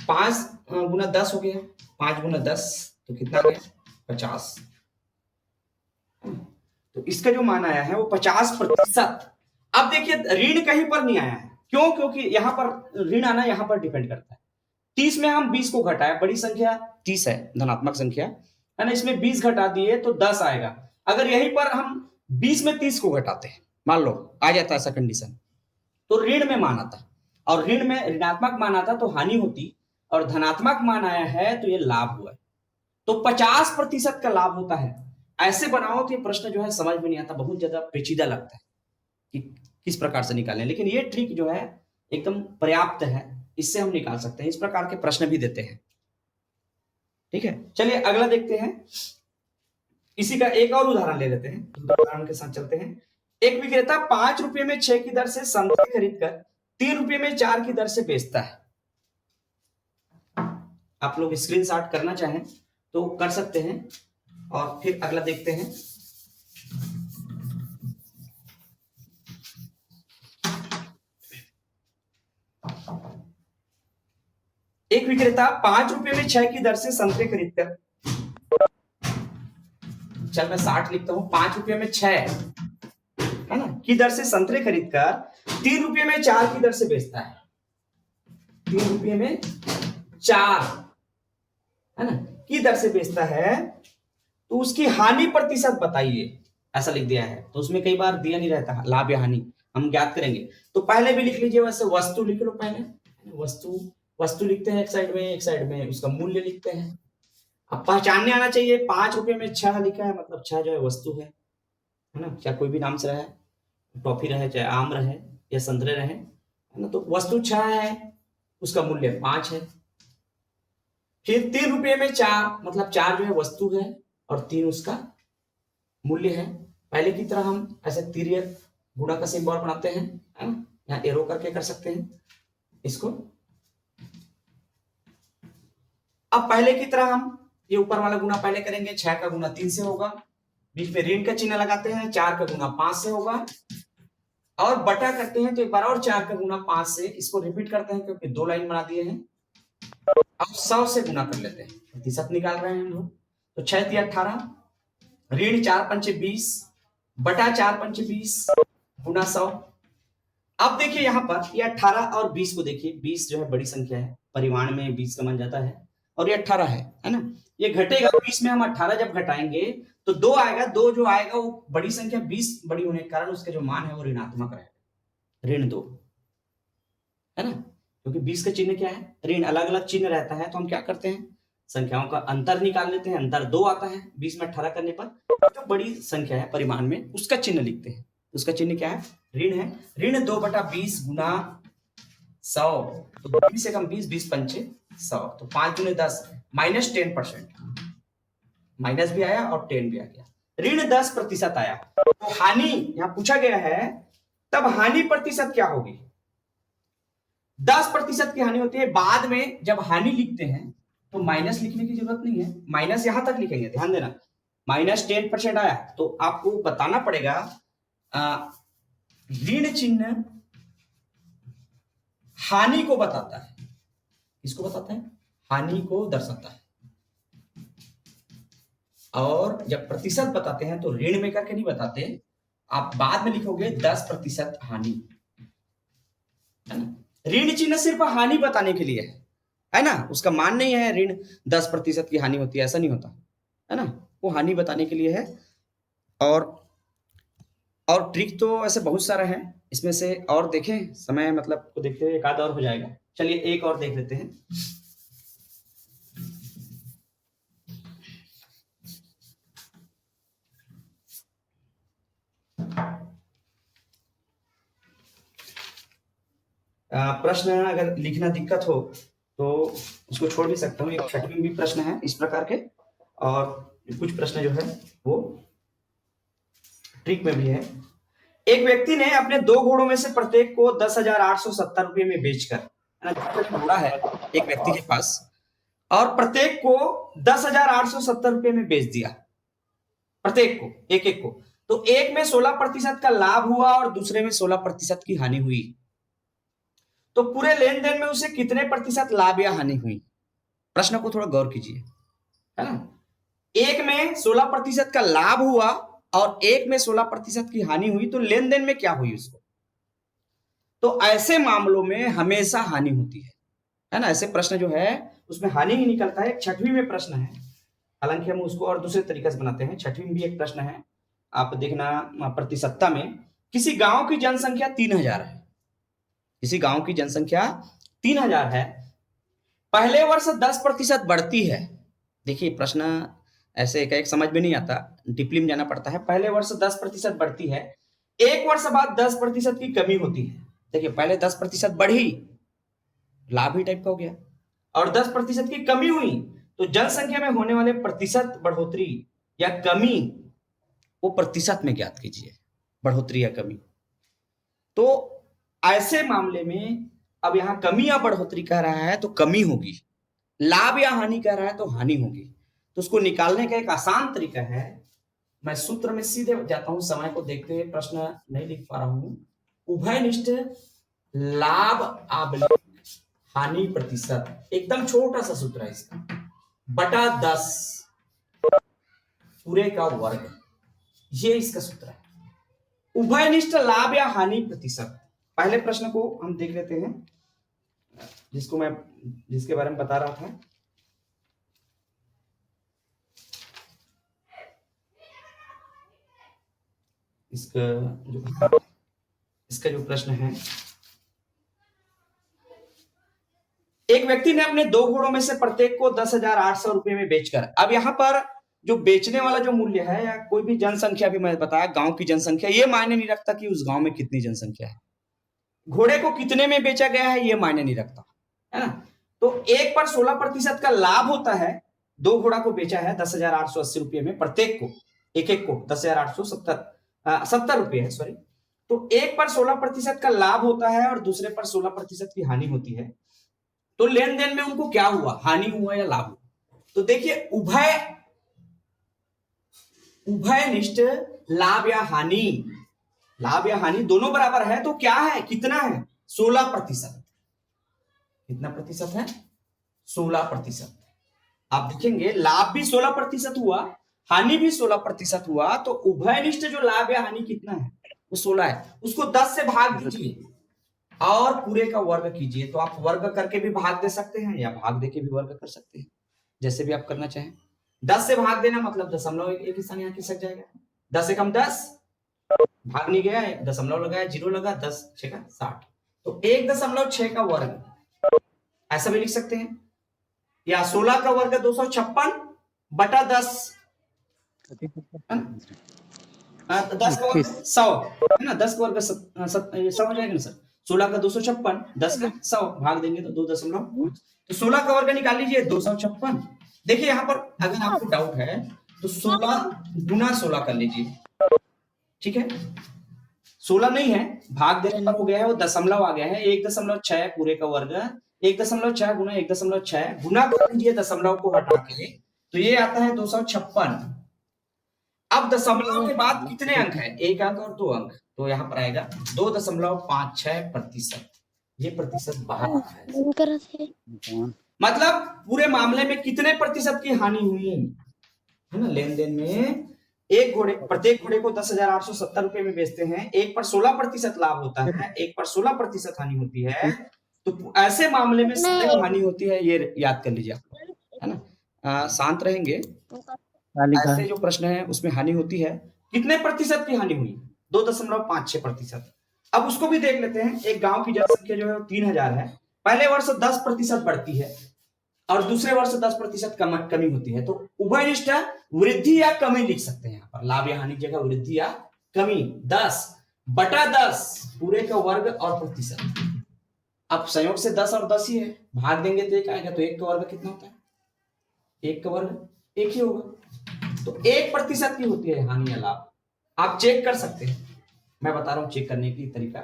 5 गुना 10 हो गया, 5 गुना 10 तो कितना आ गया 50। तो इसका जो मान आया है वो 50%। अब देखिए ऋण कहीं पर नहीं आया है, क्यों? क्योंकि यहां पर ऋण आना यहां पर डिपेंड करता है। 30 में हम 20 को घटाए, बड़ी संख्या 30 है, धनात्मक संख्या है ना, इसमें 20 घटा दिए तो 10 आएगा। अगर यहीं पर हम 20 में 30 को घटाते हैं, मान लो आ जाता ऐसा कंडीशन, तो ऋण में मान आता, और ऋण में ऋणात्मक मान आता तो हानि होती, और धनात्मक मान आया है तो ये लाभ हुआ है। तो 50% का लाभ होता है। ऐसे बनाओ तो ये प्रश्न जो है समझ में नहीं आता, बहुत ज्यादा पेचीदा लगता है कि किस प्रकार से निकालें, लेकिन ये ट्रिक जो है एकदम पर्याप्त है, इससे हम निकाल सकते हैं। इस प्रकार के प्रश्न भी देते हैं। ठीक है, चलिए अगला देखते हैं। इसी का एक और उदाहरण ले लेते हैं, उदाहरण के साथ चलते हैं। एक विक्रेता 5 रुपए में 6 की दर से संतरे खरीद कर 3 रुपए में 4 की दर से बेचता है। आप लोग स्क्रीनशॉट करना चाहें तो कर सकते हैं, और फिर अगला देखते हैं। एक विक्रेता 5 रुपए में 6 की दर से संतरे खरीदकर, चल मैं 60 लिखता हूं, 5 रुपए में 6 है ना की दर से संतरे खरीदकर 3 रुपए में 4 की दर से बेचता है। 3 रुपए में 4 है ना की दर से बेचता है, तो उसकी हानि प्रतिशत बताइए, ऐसा लिख दिया है। तो उसमें कई बार दिया नहीं रहता लाभ या हानि, हम ज्ञात करेंगे। तो पहले भी लिख लीजिए, वैसे वस्तु लिख लो पहले, वस्तु लिखते हैं एक साइड में उसका मूल्य लिखते हैं। अब पहचानने आना चाहिए, 5 रुपए में 6 लिखा है, मतलब 6 जो है वस्तु है ना, चाहे कोई भी नाम से रहे, टॉफी रहे, चाहे आम रहे या संतरे रहे, है ना। तो वस्तु 6 है, उसका मूल्य 5 है। फिर 3 रुपए में 4, मतलब 4 जो है वस्तु है और 3 उसका मूल्य है। पहले की तरह हम ऐसे तीर गुणा का सिंबल बनाते हैं, है ना, यहाँ एरो करके कर सकते हैं इसको। अब पहले की तरह हम ये ऊपर वाला गुना पहले करेंगे, 6 का गुना 3 से होगा, बीच में ऋण का चिन्ह लगाते हैं, 4 का गुना 5 से होगा, और बटा करते हैं तो एक बार और 4 का गुना 5 से, इसको रिपीट करते हैं क्योंकि 2 लाइन बना दिए हैं। अब 100 से गुना कर लेते हैं, प्रतिशत निकाल रहे हैं हम लोग। तो 6 × 18, ऋण 4 × 5 20 बटा 4 × 5 20 गुना 100। अब देखिए यहाँ पर ये 18 और 20 को देखिए, 20 जो है बड़ी संख्या है, परिमाण में 20 का मान जाता है, और ये 18 है ना, ये घटेगा 20 में हम 18 जब घटाएंगे तो 2 आएगा, 2 जो आएगा वो बड़ी संख्या 20 बड़ी होने के कारण उसका जो मान है वो ऋणात्मक रहेगा, ऋण 2 है ना, क्योंकि 20 का चिन्ह क्या है, ऋण। अलग अलग चिन्ह रहता है तो हम क्या करते हैं, संख्याओं का अंतर निकाल लेते हैं, अंतर 2 आता है 20 में 18 करने पर, जो बड़ी संख्या है परिमाण में उसका चिन्ह लिखते हैं, उसका चिन्ह क्या है, ऋण है। ऋण 2/20 गुना 100, तो 20 से कम 20, 20 पंचे 100, तो 5 गुने 10 माइनस 10%, माइनस भी आया और 10 भी आ गया, ऋण 10% आया। तो हानि यहां पूछा गया है, तब हानि प्रतिशत क्या होगी, 10% की हानि होती है। बाद में जब हानि लिखते हैं तो माइनस लिखने की जरूरत नहीं है, माइनस यहां तक लिखेंगे, ध्यान देना, माइनस 10% आया तो आपको बताना पड़ेगा ऋण चिन्ह हानि को बताता है, किसको बताता है, हानि को दर्शाता है। और जब प्रतिशत बताते हैं तो ऋण में करके नहीं बताते, आप बाद में लिखोगे 10% हानि, है ना। ऋण चिन्ह सिर्फ हानि बताने के लिए है ना, उसका मान नहीं है ऋण 10% की हानि होती है, ऐसा नहीं होता है ना, वो हानि बताने के लिए है। और ट्रिक तो ऐसे बहुत सारा है, इसमें से और देखें, समय मतलब को देखते हुए एक आध और हो जाएगा। चलिए एक और देख लेते हैं। प्रश्न अगर लिखना दिक्कत हो तो उसको छोड़ भी सकता हूँ, एक 6वीं भी प्रश्न है इस प्रकार के, और कुछ प्रश्न जो है वो ट्रिक में भी है। एक व्यक्ति ने अपने 2 घोड़ों में से प्रत्येक को 10,870 रुपये में बेचकर, घोड़ा है एक व्यक्ति के पास, और प्रत्येक को 10,870 रुपये में बेच दिया, प्रत्येक को एक एक को। तो एक में 16% का लाभ हुआ और दूसरे में 16% की हानि हुई। तो पूरे लेन देन में उसे कितने प्रतिशत लाभ या हानि हुई? प्रश्न को थोड़ा गौर कीजिए, है ना। एक में 16% का लाभ हुआ और एक में 16% की हानि हुई, तो लेन देन में क्या हुई उसको? तो ऐसे मामलों में हमेशा हानि होती है ना। ऐसे प्रश्न जो है उसमें हानि ही निकलता है। 6वीं में प्रश्न है, हालांकि हम उसको और दूसरे तरीके से बनाते हैं। 6वीं में भी एक प्रश्न है, आप देखना प्रतिशतता में। किसी गांव की जनसंख्या 3000 है, किसी गांव की जनसंख्या 3000 है, पहले वर्ष 10% बढ़ती है। देखिए प्रश्न ऐसे एक समझ में नहीं आता, डीपली में जाना पड़ता है। पहले वर्ष 10% बढ़ती है, एक वर्ष बाद 10% की कमी होती है। देखिए पहले 10% बढ़ी, लाभ ही टाइप का हो गया, और 10% की कमी हुई, तो जनसंख्या में होने वाले प्रतिशत बढ़ोतरी या कमी, वो प्रतिशत में ज्ञात कीजिए, बढ़ोतरी या कमी। तो ऐसे मामले में अब यहां कमी या बढ़ोतरी कह रहा है तो कमी होगी, लाभ या हानि कह रहा है तो हानि होगी। तो उसको निकालने का एक आसान तरीका है, मैं सूत्र में सीधे जाता हूं, समय को देखते हुए प्रश्न नहीं लिख पा रहा हूं। उभयनिष्ठ लाभ आबलिक हानि प्रतिशत, एकदम छोटा सा सूत्र है इसका, बटा 10 पूरे का वर्ग, ये इसका सूत्र है। उभयनिष्ठ लाभ या हानि प्रतिशत। पहले प्रश्न को हम देख लेते हैं, जिसके बारे में बता रहा था। इसका जो प्रश्न है, एक व्यक्ति ने अपने 2 घोड़ों में से प्रत्येक को 10,800 रुपए में बेचकर, अब यहां पर जो बेचने वाला जो मूल्य है, या कोई भी जनसंख्या भी मैं बताया, गांव की जनसंख्या, ये मायने नहीं रखता कि उस गांव में कितनी जनसंख्या है। घोड़े को कितने में बेचा गया है ये मायने नहीं रखता, है ना। तो एक पर 16% का लाभ होता है। 2 घोड़ा को बेचा है 10,880 रुपये में, प्रत्येक को, एक को 10,870 रुपये है, सॉरी। तो एक पर 16% का लाभ होता है और दूसरे पर 16% की हानि होती है। तो लेन देन में उनको क्या हुआ, हानि हुआ या लाभ हुआ? तो देखिए उभयनिष्ठ लाभ या हानि दोनों बराबर है, तो क्या है, कितना है, 16%। कितना प्रतिशत है, 16%। आप देखेंगे लाभ भी 16% हुआ, हानि भी 16% हुआ, तो उभयनिष्ठ जो लाभ या हानि कितना है, वो 16 है। उसको 10 से भाग दीजिए और पूरे का वर्ग कीजिए। तो आप वर्ग करके भी भाग दे सकते हैं या भाग देके भी वर्ग कर सकते हैं, जैसे भी आप करना चाहें। 10 से भाग देना मतलब दशमलव एक स्थान यहाँ खिसक जाएगा, 10 से कम 10, भाग नहीं गया है, दशमलव लगाया, 0 लगा, 10 6 का 60, तो 1.6 का वर्ग, ऐसा भी लिख सकते हैं। या 16 का वर्ग 256 बटा 10, 10 का वर्ग 100 है ना, 10 का वर्ग 100 हो जाएगा ना सर। 16 का 256, 10 का 100, भाग देंगे तो 2.5, तो 16 का वर्ग निकाल लीजिए 256। देखिए यहाँ पर अगर आपको डाउट है तो 16 गुना 16 कर लीजिए, ठीक है। 16 नहीं है, भाग देने पर हो गया है, वो दशमलव आ गया है, 1.6 पूरे का वर्ग, 1.6 गुना 1.6 गुना कर लीजिए दशमलव को हटा के, तो ये आता है 256। अब दशमलव के बाद कितने अंक है, 1 अंक और 2 अंक, तो यहाँ पर आएगा 2.56%। ये प्रतिशत बाहर है, मतलब पूरे मामले में कितने प्रतिशत की हानि हुई है ना। लेन देन में प्रत्येक घोड़े को 10,870 रुपए में बेचते हैं, एक पर 16% लाभ होता है, एक पर 16% हानि होती है। तो ऐसे मामले में सदैव हानि होती है, ये याद कर लीजिए आप, है ना। शांत रहेंगे। ऐसे जो प्रश्न है उसमें हानि होती है, कितने प्रतिशत की हानि हुई, 2.56%। अब उसको भी देख लेते हैं। एक गांव की जनसंख्या जो है 3000 है, पहले वर्ष 10% बढ़ती है और दूसरे वर्ष 10% कमी होती है। तो उभयनिष्ठ वृद्धि या कमी लिख सकते हैं यहाँ पर, लाभ या हानि की जगह वृद्धि या कमी, 10 बटा 10 पूरे का वर्ग और प्रतिशत। अब संयोग से 10 और 10 ही है, भाग देंगे तो 1 आएगा, तो 1 का वर्ग कितना होता है, 1 का वर्ग 1 ही होगा। तो 1% की होती है हानि या लाभ, आप चेक कर सकते हैं, मैं बता रहा हूं चेक करने की तरीका।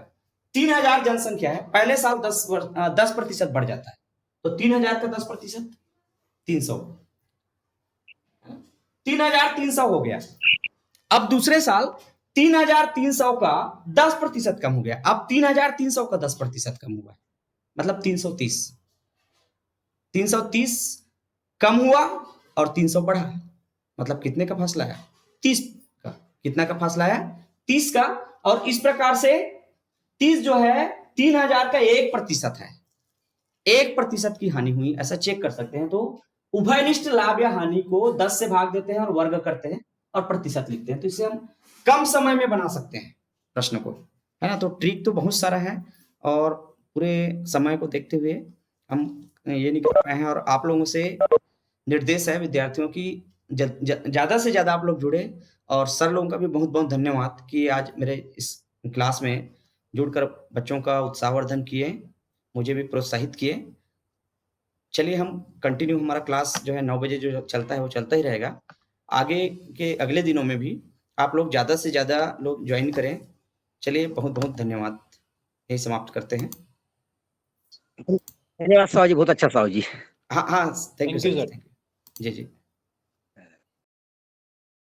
3000 जनसंख्या है, पहले साल 10% बढ़ जाता है, तो 3000 का 10% 300, 3300 हो गया। अब दूसरे साल 3300 का 10% कम हो गया, अब 3300 का 10% कम हुआ है, मतलब 330। 330 कम हुआ और 300 बढ़ा, मतलब कितने का फासला है? 30 का। कितना का फासला है? 30 का। और इस प्रकार से 30 जो है 3000 का 1% है। 1% की हानि हुई, ऐसा चेक कर सकते हैं। तो उभयनिष्ठ लाभ या हानि को 10 से भाग देते हैं और वर्ग करते हैं और प्रतिशत लिखते हैं। तो इसे हम कम समय में बना सकते हैं प्रश्न को, है ना। तो ट्रिक तो बहुत सारा है और पूरे समय को देखते हुए हम ये नहीं कर पाए हैं। और आप लोगों से निर्देश है विद्यार्थियों की ज्यादा से ज्यादा आप लोग जुड़े। और सर लोगों का भी बहुत बहुत धन्यवाद कि आज मेरे इस क्लास में जुड़कर बच्चों का उत्साहवर्धन किए, मुझे भी प्रोत्साहित किए। चलिए हम कंटिन्यू, हमारा क्लास जो है 9 बजे जो चलता है वो चलता ही रहेगा। आगे के अगले दिनों में भी आप लोग ज़्यादा से ज़्यादा लोग ज्वाइन करें। चलिए बहुत बहुत धन्यवाद, यही समाप्त करते हैं। धन्यवाद साहब जी, बहुत अच्छा साहब जी। हाँ हाँ, thank you Thank you, sir, sir. Thank you जी जी।